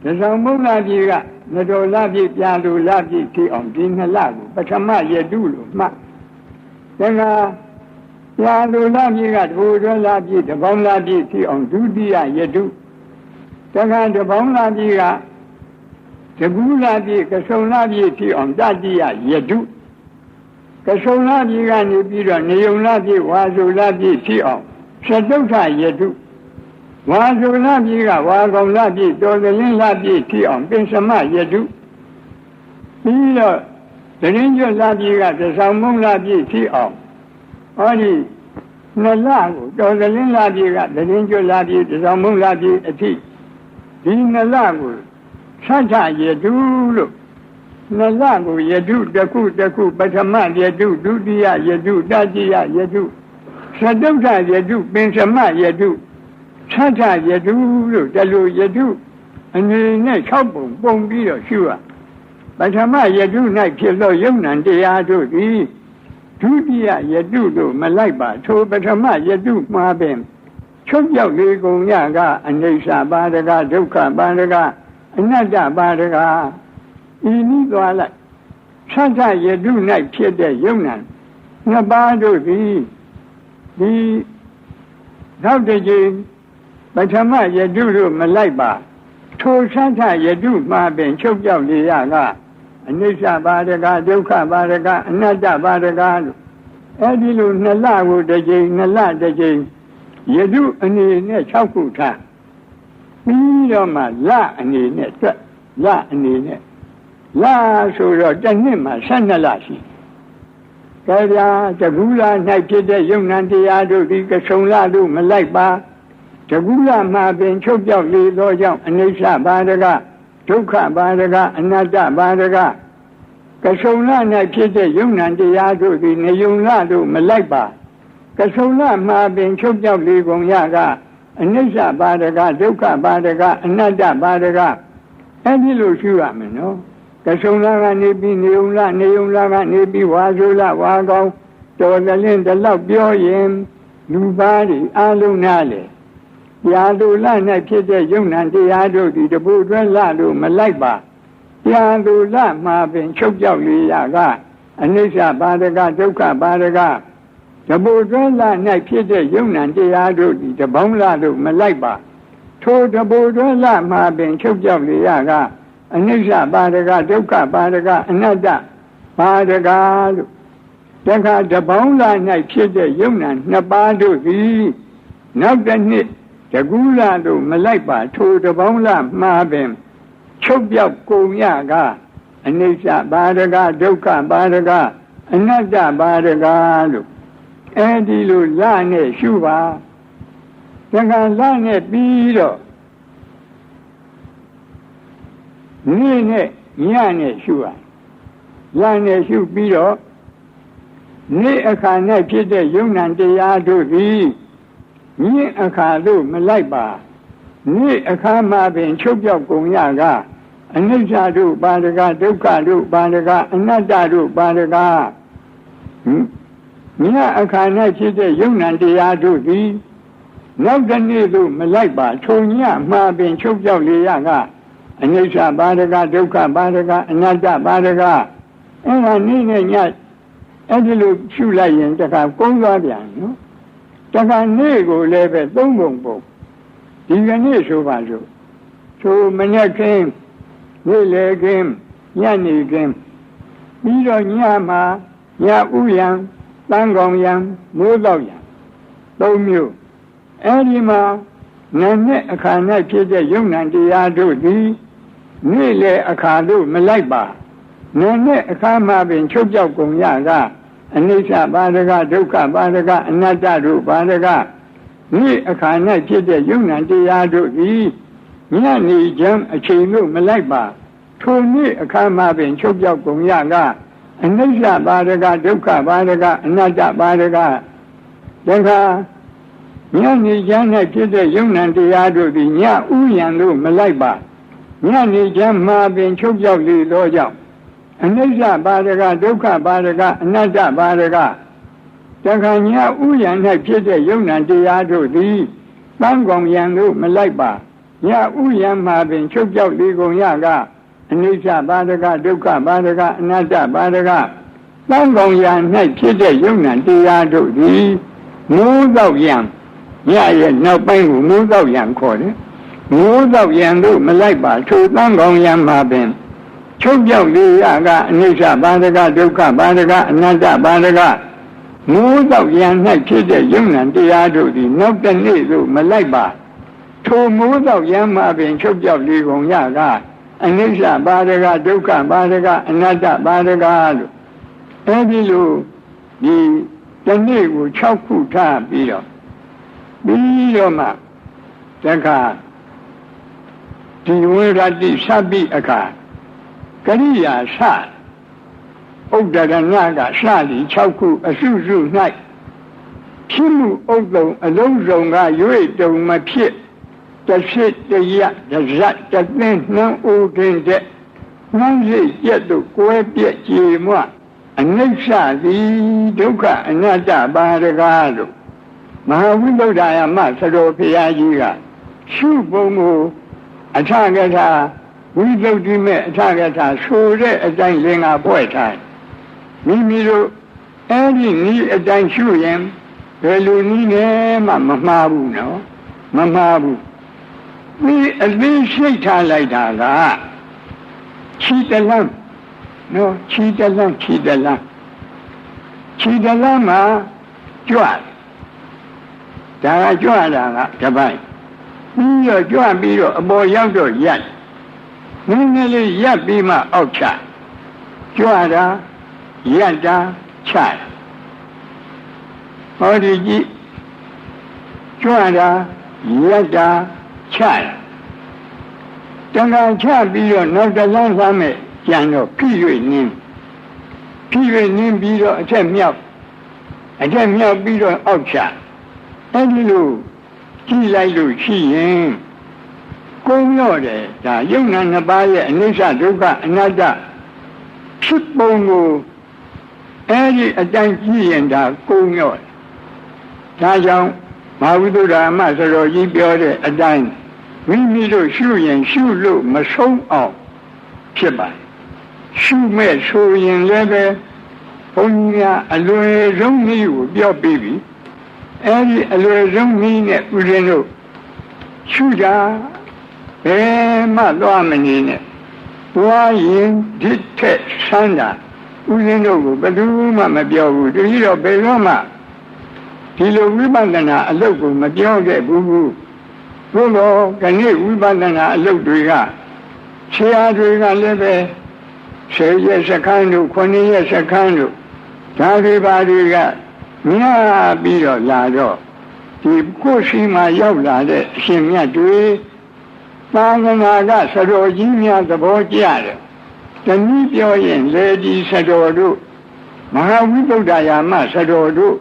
S1: တဆောင်မုံလာပြည်ကနတော်လာပြည်ပြာလူလာပြည်ထီအောင်ဒီနှစ်လကိုပထမယတုလို့မှတ်ဒါကပြာလူလာပြည်ကတဘူတွဲလာပြည်တပေါင်းလာပြည်ထီအောင်ဒုတိယယတုဒါကတပေါင်းလာပြည်ကတကူလာပြည်ကဆုံလာပြည်ထီအောင်တတိယယတုကဆုံလာပြည်ကနေပြီးတော့နေုံလာပြည်ဝါဆိုလာပြည်ထီအောင်သတုဋ္ဌယတုဝါဆိုလာပြည်ကဝါကောင်လာပြည်တော်သလင်းလာပြည်ထီအောင်ပင်စမယတုပြီးတော့တရင်ကျွလာပြည်ကသဆောင်မုံလာပြည်ထီအောင်ဟောဒီနှစ်လကိုတော်သလင်းလာပြည်ကတရင်ကျွလာပြည်သဆောင်မုံလာပြည်အထိဒီနှစ်လကိုသတ္ထယတုလို့နှစ်လကိုယတုတစ်ခုတစ်ခုပထမယတုဒုတိယယတုတတိယယတုသတုဋ္ဌယတုပင်စမယတုသတ္ထယတုလို့တလူယတုအနေနဲ့6ပုံပုံပြီးတော့ရှုရပထမယတု၌ဖြစ်သောယုံနံတရားတို့သည်ဒုတိယယတုတို့မလိုက်ပါထိုပထမယတုမှာပင်ချုပ်ရောက်လေကုန်ရကအနိစ္စပါဒကဒုက္ခပါဒကအနတ္တပါဒကဤနည်းသွားလိုက်သတ္ထယတု၌ဖြစ်တဲ့ယုံနံနှစ်ပါးတို့သည်ဒီနောက်တစ်ကြိမ်ပထမယတုတို့မလိုက်ပါထိုသတ္ထယတုမှာပင်ချုပ်ပြောက်လေရကအနိစ္စပါဒကဒုက္ခပါဒကအနတ္တပါဒကလို့အဲဒီလိုနှစ်လကိုတစ်ကြိမ်နှစ်လတစ်ကြိမ်ယတုအနေနဲ့6ခုထားပြီးတော့မှလအနေနဲ့တွက်လအနေနဲ့လဆိုတော့တစ်နှစ်မှာ12လရှိကြဗျာတကူလာ၌ဖြစ်တဲ့ယုံနံတရားတို့ဒီကဆုံလတို့မလိုက်ပါတကူလာမှာပင်ချုပ်ပြောက်လေသောကြောင့်အနိစ္စပါဒကဒုက္ခပါဒကအနတ္တပါဒကကဆုံလ၌ဖြစ်တဲ့ယုံနံတရားတို့ဒီနေယုံလတို့မလိုက်ပါကဆုံလမှာပင်ချုပ်ပြောက်လေကုန်ရကအနိစ္စပါဒကဒုက္ခပါဒကအနတ္တပါဒကအဲဒီလိုရှုရမယ်နော်ကဆုံလကနေပြီးနေုံလနေုံလကနေပြီးဝါဆိုလဝါကောင်းတော်သလင်းတလောက်ပြောရင်လူသားတွေအလုံးနာလေရာလူလ၌ဖြစ်တဲ့ယုံနံတရားတို့ဒီတပူတွဲလတို့မလိုက်ပါရာလူလမှာပင်ချုပ်ပြောက်လေရကအနိစ္စပါဒကဒုက္ခပါဒကတပူတွဲလ၌ဖြစ်တဲ့ယုံနံတရားတို့ဒီတပေါင်းလတို့မလိုက်ပါထိုတပူတွဲလမှာပင်ချုပ်ပြောက်လေရကအနိစ္စပါဒကဒုက္ခပါဒကအနတ္တပါဒကလို့တခါတပေါင်းလာ၌ဖြစ်တဲ့ယုံနံနှစ်ပါးတို့သည်နောက်တစ်နှစ်တကူလာတို့မလိုက်ပါထိုတပေါင်းလာမှာပင်ချုပ်ပြောက်ကုန်ရကအနိစ္စပါဒကဒုက္ခပါဒကအနတ္တပါဒကလို့အဲဒီလိုလနဲ့ရှုပါတခါလနဲ့ပြီးတော့နေ့နဲ့ညနဲ့ရှုရလနဲ့ရှုပြီးတော့နေ့အခါနဲ့ဖြစ်တဲ့ယုံနံတရားတို့သည်ညအခါတို့မလိုက်ပါနေ့အခါမှာပင်ချုပ်ပြောက်ကုန်ရကအနိစ္စတို့ပါဒကဒုက္ခတို့ပါဒကအနတ္တတို့ပါဒကညအခါနဲ့ဖြစ်တဲ့ယုံနံတရားတို့သည်နောက်တစ်နေ့တို့မလိုက်ပါထုံညမှာပင်ချုပ်ပြောက်လေရကအနိစ္စပါဒကဒုက္ခပါဒကအနတ္တပါဒကအဲ့ဒါနေ့နဲ့ညအဲ့ဒီလိုရှုလိုက်ရင်တခါကုန်းသွားပြန်နော်တခါနေ့ကိုလည်းပဲ3ပုံပုံဒီကနေ့ဆိုပါစို့ဆိုမညက်ခင်းနေ့လေခင်းညနေခင်းပြီးတော့ညမှာညဥယံတန်းကောင်ယံမိုးတော့ယံ3မျိုးအဲ့ဒီမှာနာနဲ့အခါ၌ဖြစ်တဲ့ယုံနံတရားတို့သည်နေ့လေအခါတို့မလိုက်ပါနာနဲ့အခါမှာပင်ချုပ်ပြောက်ကုန်ရကအနိစ္စပါဒကဒုက္ခပါဒကအနတ္တတို့ပါဒကနေ့အခါ၌ဖြစ်တဲ့ယုံနံတရားတို့သည်ညနေချမ်းအချိန်တို့မလိုက်ပါထိုနေ့အခါမှာပင်ချုပ်ပြောက်ကုန်ရကအနိစ္စပါဒကဒုက္ခပါဒကအနတ္တပါဒကတခါညနေချမ်း၌ဖြစ်တဲ့ယုံနံတရားတို့သည်ညဥယံတို့မလိုက်ပါညနေချမ်းမှာပင်ချုပ်ပြောက်လေသောကြောင့်အနိစ္စပါဒကဒုက္ခပါဒကအနတ္တပါဒကတခါညဥယံ၌ဖြစ်တဲ့ယုံနံတရားတို့သည်ည တန်ကောင်ရန်တို့မလိုက်ပါညဥယံမှာပင်ချုပ်ကြောက်လေကုန်ရကအနိစ္စပါဒကဒုက္ခပါဒကအနတ္တပါဒကတန်ကောင်ရန်၌ဖြစ်တဲ့ယုံနာတရားတို့သည်မိုးသောရန်ညရဲ့နောက်ပိုင်းကိုမိုးသောရန်ခေါ်တယ်မိုးသောရန်တို့မလိုက်ပါထိုတန်ကောင်ရန်မှာပင်ချုပ်ကြောက်လေရကအနိစ္စပါဒကဒုက္ခပါဒကအနတ္တပါဒကမိုးသောရန်၌ဖြစ်တဲ့ယုံနာတရားတို့သည်နောက်တစ်နေ့သို့မလိုက်ပါထိုမိုးသောရန်မှာပင်ချုပ်ကြောက်လေကုန်ရကအနိစ္စပါဒကဒုက္ခပါဒကအနတ္တပါဒကလို့အဲဒီလိုဒီတစ်နေ့ကို6ခုထားပြီးတော့မှတခါဒီဝိရတိသဗ္ဗိအခါကရိယာစဥဒ္ဒရဏကစသည်6ခုအစုစု၌ဖြစ်မှုဥဒ္ဒုံအလုံးစုံက၍တုံမဖြစ်တဖြစ်တရတဇတ်တသင်းနှံအိုတွင်တဲ့နှံစိတ်ကျက်တို့ကိုယ်ပြည့်ကြည်မွအနိစ္စသည်ဒုက္ခအနတ္တပါဒကလို့မဟာဝိသုဒ္ဓယမသရောဖရာကြီးကရှုပုံကိုအထကထာဝိသုဒ္ဓိမဲ့အထကထာဆိုတဲ့အတိုင်းလင်္ကာဖွဲ့ထားမိမိတို့အဲ့ဒီနည်းအတိုင်းရှုရင်ဘယ်လိုနည်းနဲ့မှမမှားဘူးနော်မမှားဘူးဒီအလေးရှိထားလိုက်တာကခြိတလန်းနော်ခြိတလန်းမှာကြွဒါကကြွတာကတပိုင်းပြီးတော့ကြွပြီးတော့အပေါ်ရောက်တော့ရက်နည်းနည်းလေးရက်ပြီးမှအောက်ချကြွတာရက်တာချတာဟောဒီကြည့်ကြွတာရက်တာချတာတန်ခါချပြီးတော့နောက်တစ်လမ်းသွားမယ်ကျန်တော့ဖြည့်၍နင်းပြီးတော့အထက်မြောက်ပြီးတော့အောက်ချအဲဒီလိုကြည့်လိုက်လို့ရှိရင်ကုန်းတော့တယ်ဒါယုံနာနှစ်ပါးရဲ့အနိစ္စဒုက္ခအနတ္တဖြစ်ပုံကိုအဲဒီအတိုင်းကြည့်ရင်ဒါကုန်းတော့ဒါကြောင့်မဟာဝိသုဒ္ဓမဆရာကြီးပြောတဲ့အတိုင်းမိမိတို့ရှုရင်ရှုလို့မဆုံးအောင်ဖြစ်ပါရှုမဲ့ဆိုရင်လည်းပဲဘုန်းကြီးကအလွယ်ဆုံးနည်းကိုပြောပြီးပြီအဲဒီအလွယ်ဆုံးနည်းနဲ့ဦးဇင်းတို့ရှုတာဘယ်မှသွားမနေနဲ့သွားရင်ဒီထက်ဆန်းတာဦးဇင်းတို့ကိုဘယ်သူမှမပြောဘူးတတိတော့ဘယ်တော့မှဒီလိုဝိပဿနာအလုပ်ကိုမပြောခဲ့ဘူးဘုလို့ခဏဝိပဿနာအလုပ်တွေကဆရာတွေကလည်းပဲ10ရက်စခန်းတို့9ရက်စခန်းတို့ဒါတွေပါတွေကများပြီးတော့လာတော့ဒီကိုယ်ရှိမှရောက်လာတဲ့အရှင်မြတ်တွေသာသနာကစတော်ကြီးများသဘောကျတယ်တနည်းပြောရင်လေဒီစတော်တို့မဟာဝိသုဒ္ဓယာမစတော်တို့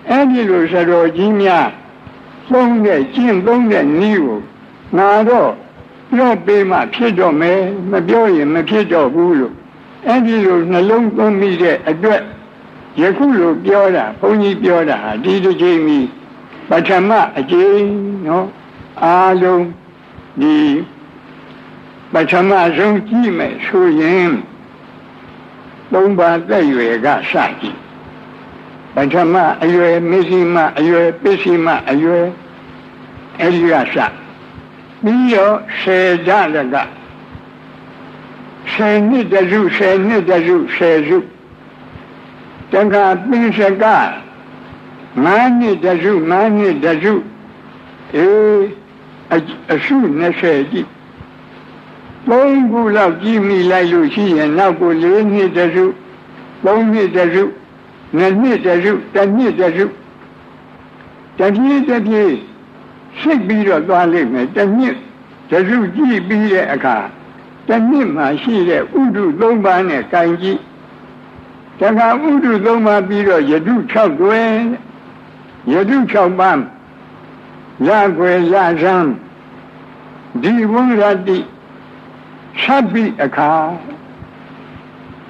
S1: အဲ့ဒီလိုစတော်ကြီးများသုံးတဲ့နည်းကိုငါတော့ပြောပေးမှဖြစ်တော့မယ်မပြောရင်မဖြစ်တော့ဘူးလို့အဲ့ဒီလိုနှလုံးသွင်းမိတဲ့အတွက်ယခုလိုပြောတာဘုန်းကြီးပြောတာဟာဒီတစ်ချိန်မီပထမအကျဉ်းနော်အားလုံးဒီပထမဆုံးကြည့်မယ်ဆိုရင်သုံးပါးသက်ရွယ်ကစကြည့်ပထမအရွယ်မစ္စည်းမအရွယ်ပစ္စည်းမအရွယ်အဲဒီကစပြီးတော့10ဓာတ်က10နှစ်တစု10နှစ်တစု10စုတခါပိစက9နှစ်တစု9နှစ်တစုအစု20ကြည့်3ခုလောက်ကြည့်မိလိုက်လို့ရှိရင်နောက်ကို4နှစ်တစု3နှစ်တစု2နှစ်တစု1နှစ်တစုတပြေးရှိတ်ပြီးတော့သွားလိမ့်မယ်1နှစ်တစုကြည့်ပြီးတဲ့အခါ1နှစ်မှာရှိတဲ့ဥဒု3ပါးနဲ့ကံကြည့်တခါဥဒု3ပါးပြီးတော့ယတု6တွင်ယတု6ပါးရကွယ်ရဇံဒီဝိရတိသဗ္ဗိအခါ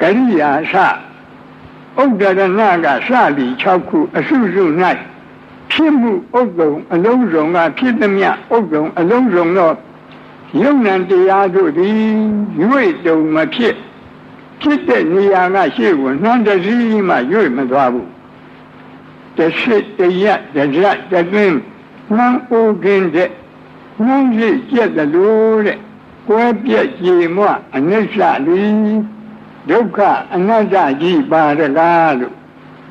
S1: ကရိယာစဥဒ္ဒရဏကစသည်6ခုအစုစု၌ဖြ ဖြစ်မှုဥဒ္ဒုံအလုံးစုံကဖြစ်သမျှဥဒ္ဒုံအလုံးစုံတော့ယုံ nant တရားတို့သည်ရွေ့တုံမဖြစ်တဲ့နေရာကရှေ့ကိုနှမ်းတစည်းမှရွေ့မသွားဘူးတရှိတရတရတသွင်းနှမ်းအိုးကင်းတဲ့နှမ်းရှိကျက်တယ်လို့တဲ့ကွဲပြက်ကြေမွအနိစ္စလိဒုက္ခအနတ္တကြီးပါရကားလို့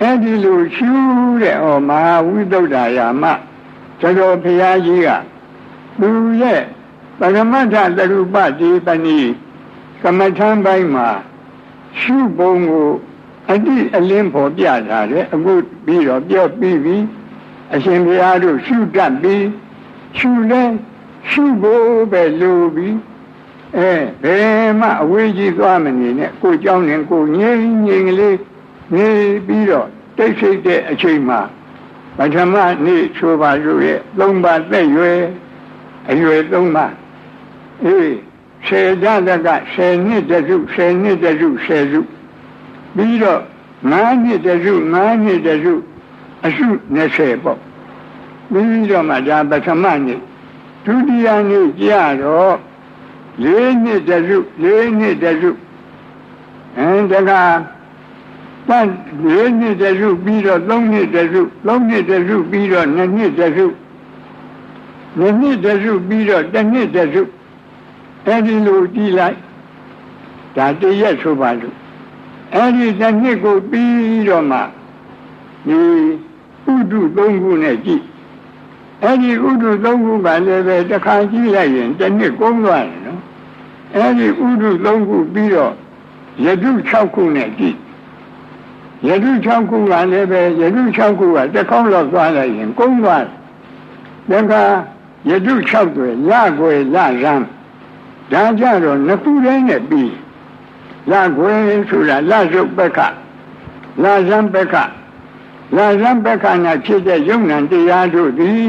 S1: အဲ့ဒီလိုရှုတဲ့မဟာဝိသုဒ္ဓရာမကျွန်တော်ဘုရားကြီးကသူရဲ့ပရမတ္ထသရုပတိပဏိကမ္မထံပိုင်းမှာရှုပုံကိုအတိအလင်းပေါ်ပြထားတယ်အခုပြီးတော့ပြောပြီးပြီအရှင်ဘုရားတို့ရှုတတ်ပြီးရှုလဲရှုဖို့ပဲလိုပြီးဘယ်မှအဝေးကြီးသွားမနေနဲ့ကိုเจ้าနဲ့ကိုငြိမ်ငြိမ်ကလေးနေပြီးတော့တိတ်ဆိတ်တဲ့အချိန်မှာပထမနေ့ဆိုပါလို့ရဲ့၃ပါးသက်ရွယ်အရွယ်၃ပါး10ဓာတက10နှစ်တစု10နှစ်တစု10စုပြီးတော့9နှစ်တစု9နှစ်တစုအစု20ပေါ့ပြီးတော့မှဒါပထမနေ့ဒုတိယနေ့ကြတော့4နှစ်တစု4နှစ်တစုတခါ4နှစ်တစုပြီးတော့3နှစ်တစု3နှစ်တစုပြီးတော့2နှစ်တစု2နှစ်တစုပြီးတော့1နှစ်တစုအဲ့ဒီလိုကြည့်လိုက်ဒါတရက်ဆိုပါလို့အဲ့ဒီ1နှစ်ကိုပြီးတော့မှဒီဥဒု3ခုနဲ့ကြည့်အဲ့ဒီဥဒု3ခုကလည်းပဲတစ်ခါကြည့်လိုက်ရင်1နှစ်ကုန်သွားတယ်နော်အဲ့ဒီဥဒု3ခုပြီးတော့ယတု6ခုနဲ့ကြည့်ယတု6ခုကလည်းပဲယတု6ခုကတစ်ခေါက်လောက်သွားလိုက်ရင်ကုန်သွားတယ်ဒါကယတု6တွေလကွယ်လရမ်းဒါကြတော့နှစ်ခုတည်းနဲ့ပြီးလကွယ်ဆိုတာလရုပ်ပက္ခလရမ်းပက္ခလရမ်းပက္ခနဲ့ဖြစ်တဲ့ယုံ nant တရားတို့သည်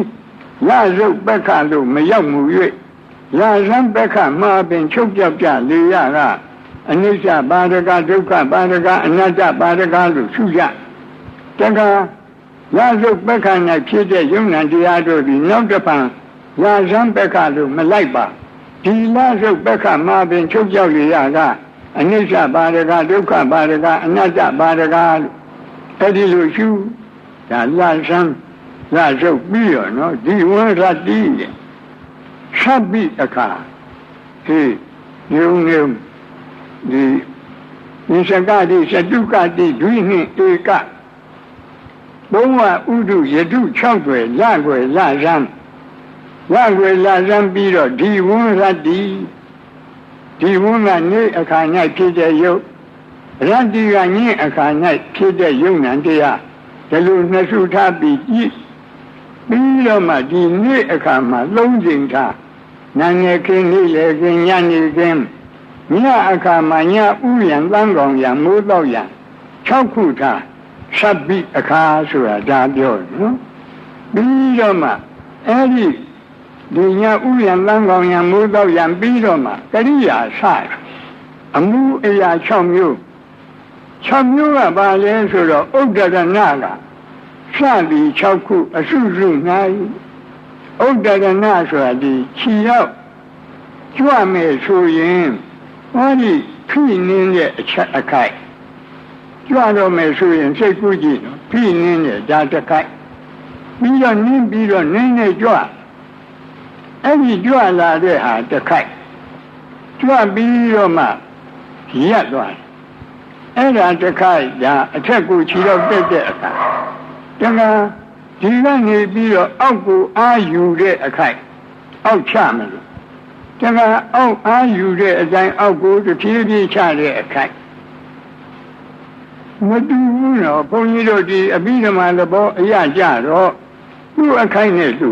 S1: လရုပ်ပက္ခလို့မရောက်မှု၍လရမ်းပက္ခမှာပင်ချုပ်ပြောက်ကြလေရကအနိစ္စပါရကဒုက္ခပါရကအနတ္တပါရကလို့ရှုကြတခါလရုပ်ပက္ခနဲ့ဖြစ်တဲ့ယုံ nant တရားတို့သည်နောက်တစ်ဖန်လရမ်းပက္ခလို့မလိုက်ပါဒီလရုပ်ပက္ခမှာပင်ချုပ်ပြောက်လေရကအနိစ္စပါရကဒုက္ခပါရကအနတ္တပါရကလို့အဲ့ဒီလိုရှုဒါလဆန်းလရုပ်ပြီးရောနော်ဒီဝရတိရဲ့သဗ္ဗိအခါညုံညုံဒီနိစ္စကတိသတုကတိဒွိနှင့်ဧကဘုံဝဥဒုယတု6တွေလကွယ်လရမ်းလကွယ်လရမ်းပြီးတော့ဒီဝရတိဒီဝကနေအခါ၌ဖြစ်တဲ့ယုတ်ရတ္တိကညင်အခါ၌ဖြစ်တဲ့ယုံ nant တရားဒီလိုနှစ်စုထားပြီးကြည့်ပြီးတော့မှဒီနေ့အခါမှာ3ချိန်ထားနာနေခင်းနေ့လေခင်းညနေခင်းညအခါမှာညဥယံသံကောင်ရမိုးတော့ရ6ခုထားသဗ္ဗိအခါဆိုတာဒါပြောနော်ပြီးတော့မှအဲ့ဒီဒီညဥယံသံကောင်ရမိုးတော့ရပြီးတော့မှကရိယာစအမှုအရာ6မျိုး6မျိုးကဘာလဲဆိုတော့ဥဒ္ဒရဏကစသည်6ခုအစုစု၌ဥဒ္ဒရဏဆိုတာဒီခြေရောက်ကြွမယ်ဆိုရင်ဟောဒီဖိနှင်းတဲ့အချက်အခိုက်ကြွတော့မယ်ဆိုရင်စိတ်ကူးကြည့်နော်ဖိနှင်းတဲ့ဒါတစ်ခိုက်ပြီးတော့နင်းပြီးတော့နင်းနေကြွအဲ့ဒီကြွလာတဲ့ဟာတစ်ခိုက်ကြွပြီးတော့မှရက်သွားအဲ့ဒါတစ်ခိုက်ဒါအထက်ကိုခြေတော့တက်တဲ့အခါတခါဒီကနေပြီးတော့အောက်ကိုအာယူတဲ့အခိုက်အောက်ချမယ်လို့တခါအောက်အာယူတဲ့အတိုင်းအောက်ကိုတဖြည်းဖြည်းချတဲ့အခိုက်မတူဘူးနော်ဘုန်းကြီးတို့ဒီအဘိဓမ္မာသဘောအရကြတော့သူ့အခိုက်နဲ့သူ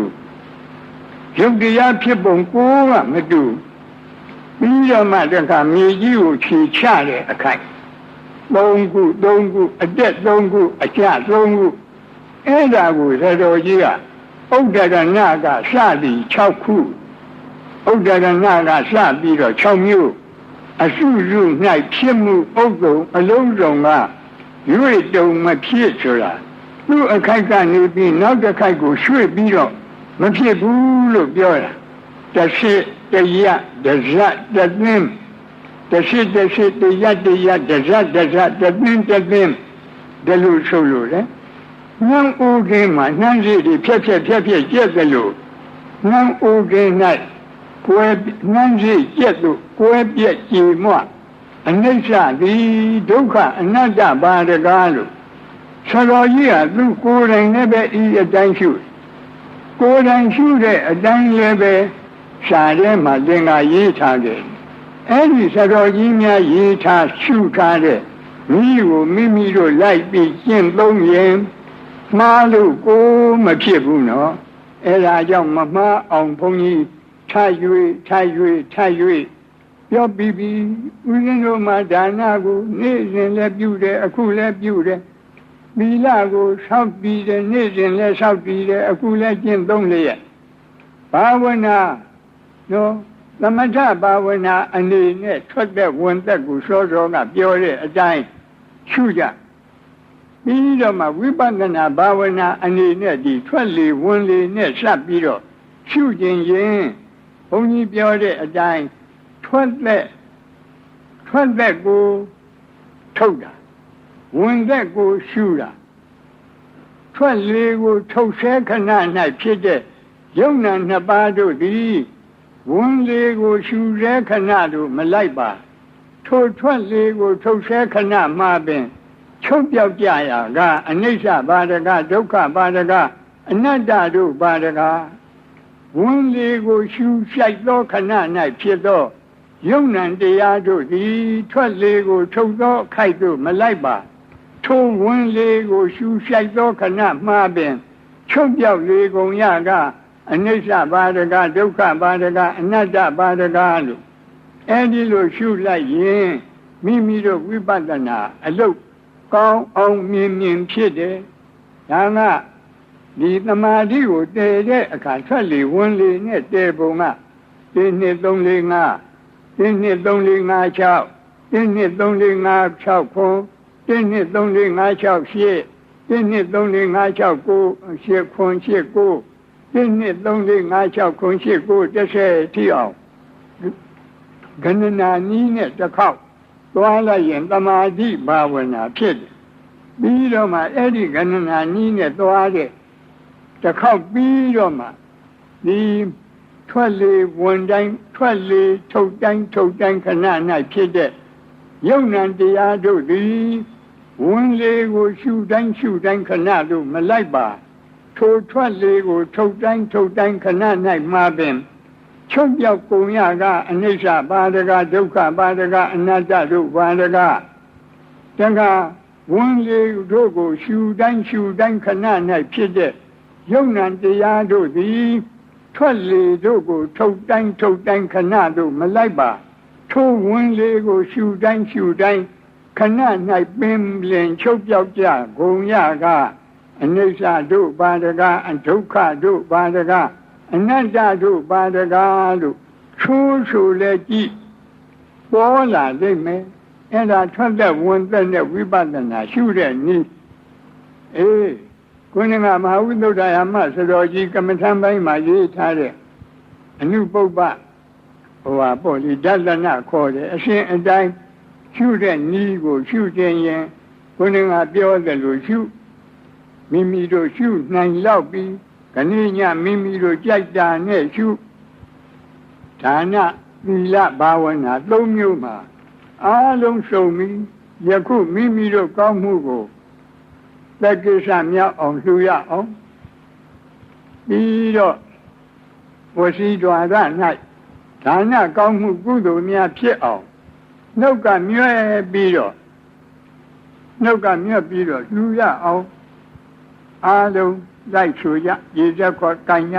S1: ယုတ်တရားဖြစ်ပုံကိုကမတူပြီးတော့မှတခါမြေကြီးကိုခြေချတဲ့အခိုက်3ခုအတက်3ခုအကျ3ခုအဲ့ဒါကိုသတော်ကြီးကဥဒ္ဒရဏကစသည်6ခုဥဒ္ဒရဏကစပြီးတော့6မျိုးအစုစု၌ဖြစ်မှုဥဒ္ဒုံအလုံးစုံကရွေ့တုံမဖြစ်ဆိုတာ သူ့အခိုက်ကနေပြီးနောက်တစ်ခိုက်ကိုရွှေ့ပြီးတော့မဖြစ်ဘူးလို့ပြောတာတစ်ရှိတရတစ်ဇတ်တစ်သင်းတစ်ရှိတရတစ်ဇတ်တစ်ဇတ်တစ်သင်းဒါလို့ဆိုလို့လေနှမ်းအိုးကင်းမှာနှမ်းစီတွေဖြက်ကျက်တယ်လို့နှမ်းအိုးကင်း၌ကွဲနှမ်းစီကျက်လို့ကွဲပြက်ကြည်မွအနိစ္စသည်ဒုက္ခအနတ္တပါဒကားလို့ဆရာကြီးကသူကိုယ်တိုင်လည်းပဲဤအတိုင်းရှုကိုယ်တိုင်ရှုတဲ့အတိုင်းလည်းပဲရှားထဲမှာသင်္ကာရေးထားတယ်အဲ့ဒီဆရာကြီးများရေးထားရှုထားတဲ့မိကိုမိတို့လိုက်ပြီးကျင့်သုံးရင်မှားလို့ကိုမဖြစ်ဘူးနော်အဲ့ဒါကြောင့်မမှားအောင်ဘုန်းကြီးထား၍ပြောပြီးဦးဇင်းတို့မှာဒါနကိုနေ့စဉ်လည်းပြုတယ်အခုလည်းပြုတယ်သီလကိုဆောက်တည်တယ်နေ့စဉ်လည်းဆောက်တည်တယ်အခုလည်းကျင့်သုံးလျက်ဘာဝနာနော်သမထဘာဝနာအနေနဲ့ထွက်တဲ့ဝင်သက်ကိုစောစောကပြောတဲ့အတိုင်းရှုကြပြီးတော့မှဝိပဿနာဘာဝနာအနေနဲ့ဒီထွက်လေဝင်လေနဲ့စပ်ပြီးတော့ရှုခြင်းရင်ဘုန်းကြီးပြောတဲ့အတိုင်းထွက်သက်ကိုထုတ်တာဝင်သက်ကိုရှုတာထွက်လေကိုထုတ်ဆဲခဏ၌ဖြစ်တဲ့ယုံနာနှစ်ပါးတို့သည်ဝင်လေကိုရှုဆဲခဏတို့မလိုက်ပါထိုထွက်လေကိုထုတ်ဆဲခဏမှပင်ချုပ်ပြောက်ကြရာကအနိစ္စပါဒကဒုက္ခပါဒကအနတ္တတို့ပါဒကဝင်လေကိုရှုဆိုင်သောခဏ၌ဖြစ်သောယုံ nant တရားတို့သည်ထွက်လေကိုထုတ်သောခိုက်တို့မလိုက်ပါထိုဝင်လေကိုရှုဆိုင်သောခဏမှပင်ချုပ်ပြောက်လေကုန်ရကအနိစ္စပါဒကဒုက္ခပါဒကအနတ္တပါဒကလို့အဲဒီလိုရှုလိုက်ရင်မိတို့ဝိပဿနာအလုပ်ကောင်းအောင်မြင်ဖြစ်တယ်ဒါကဒီသမာဓိကိုတည်တဲ့အခါထွက်လေဝင်လေနဲ့တည်ပုံက1 2 3 4 5 1 2 3 4 5 6 1 2 3 4 5 6ခွန်1 2 3 4 5 6 8 1 2 3 4 5 6 9 8ခွန်8 9 1 2 3 4 5 6ခွန်8 9 10ထိအောင်ဂဏနာနည်းနဲ့တစ်ခေါက်သွားလိုက်ရင်သမာဓိဘာဝနာဖြစ်တယ်ပြီးတော့မှအဲ့ဒီဂဏနာနည်းနဲ့သွားတဲ့တစ်ခေါက်ပြီးတော့မှဒီထွက်လေဝင်တိုင်းထွက်လေထုတ်တိုင်းခဏ၌ဖြစ်တဲ့ယုံ nant တရားတို့သည်ဝင်လေကိုရှုတိုင်းခဏတို့မလိုက်ပါထိုထွက်လေကိုထုတ်တိုင်းခဏ၌မှာပင်ချုပ်ပြောက်ကုန်ရကအနိစ္စပါဒကဒုက္ခပါဒကအနတ္တတို့ပါဒကတခါဝင်လေတို့ကိုရှုတိုင်းခဏ၌ဖြစ်တဲ့ယုံ nant တရားတို့သည်ထွက်လေတို့ကိုထုတ်တိုင်းခဏတို့မလိုက်ပါထိုဝင်လေကိုရှုတိုင်းခဏ၌ပင်လင်ချုပ်ပြောက်ကြကုန်ရကအနိစ္စတို့ပါဒကအဒုက္ခတို့ပါဒကအနတ္တတို့ပါဒကလို့ဆိုလဲကြည့်ပေါ်လာလိမ့်မယ်အဲ့ဒါထွက်တဲ့ဝင်သက်နဲ့ဝိပဿနာရှုတဲ့နည်းခုနကမဟာဝိသုဒ္ဓယာမစတော်ကြီးကမ္မထံပိုင်းမှာရေးထားတဲ့အနုပုပ္ပပေါ့လေဒသနခေါ်တယ်အရှင်အတိုင်းရှုတဲ့နည်းကိုရှုခြင်းရင်ခုနကပြောတယ်လို့ရှုမိတို့ရှုနိုင်လောက်ပြီးခဏညမိတို့ကြိုက်တာနဲ့ရှုဒါနသီလဘာဝနာ3မျိုးမှာအားလုံးစုံပြီးယခုမိတို့ကောင်းမှုကိုတက္ကိစ္စမြောက်အောင်လှူရအောင်ပြီးတော့ဝစီဒွါရ၌ဒါနကောင်းမှုကုသိုလ်များဖြစ်အောင်နှုတ်ကမြွက်ပြီးတော့လှူရအောင်အားလုံးလိုက်ဆိုကြရေစက်ခေါ်ကံရ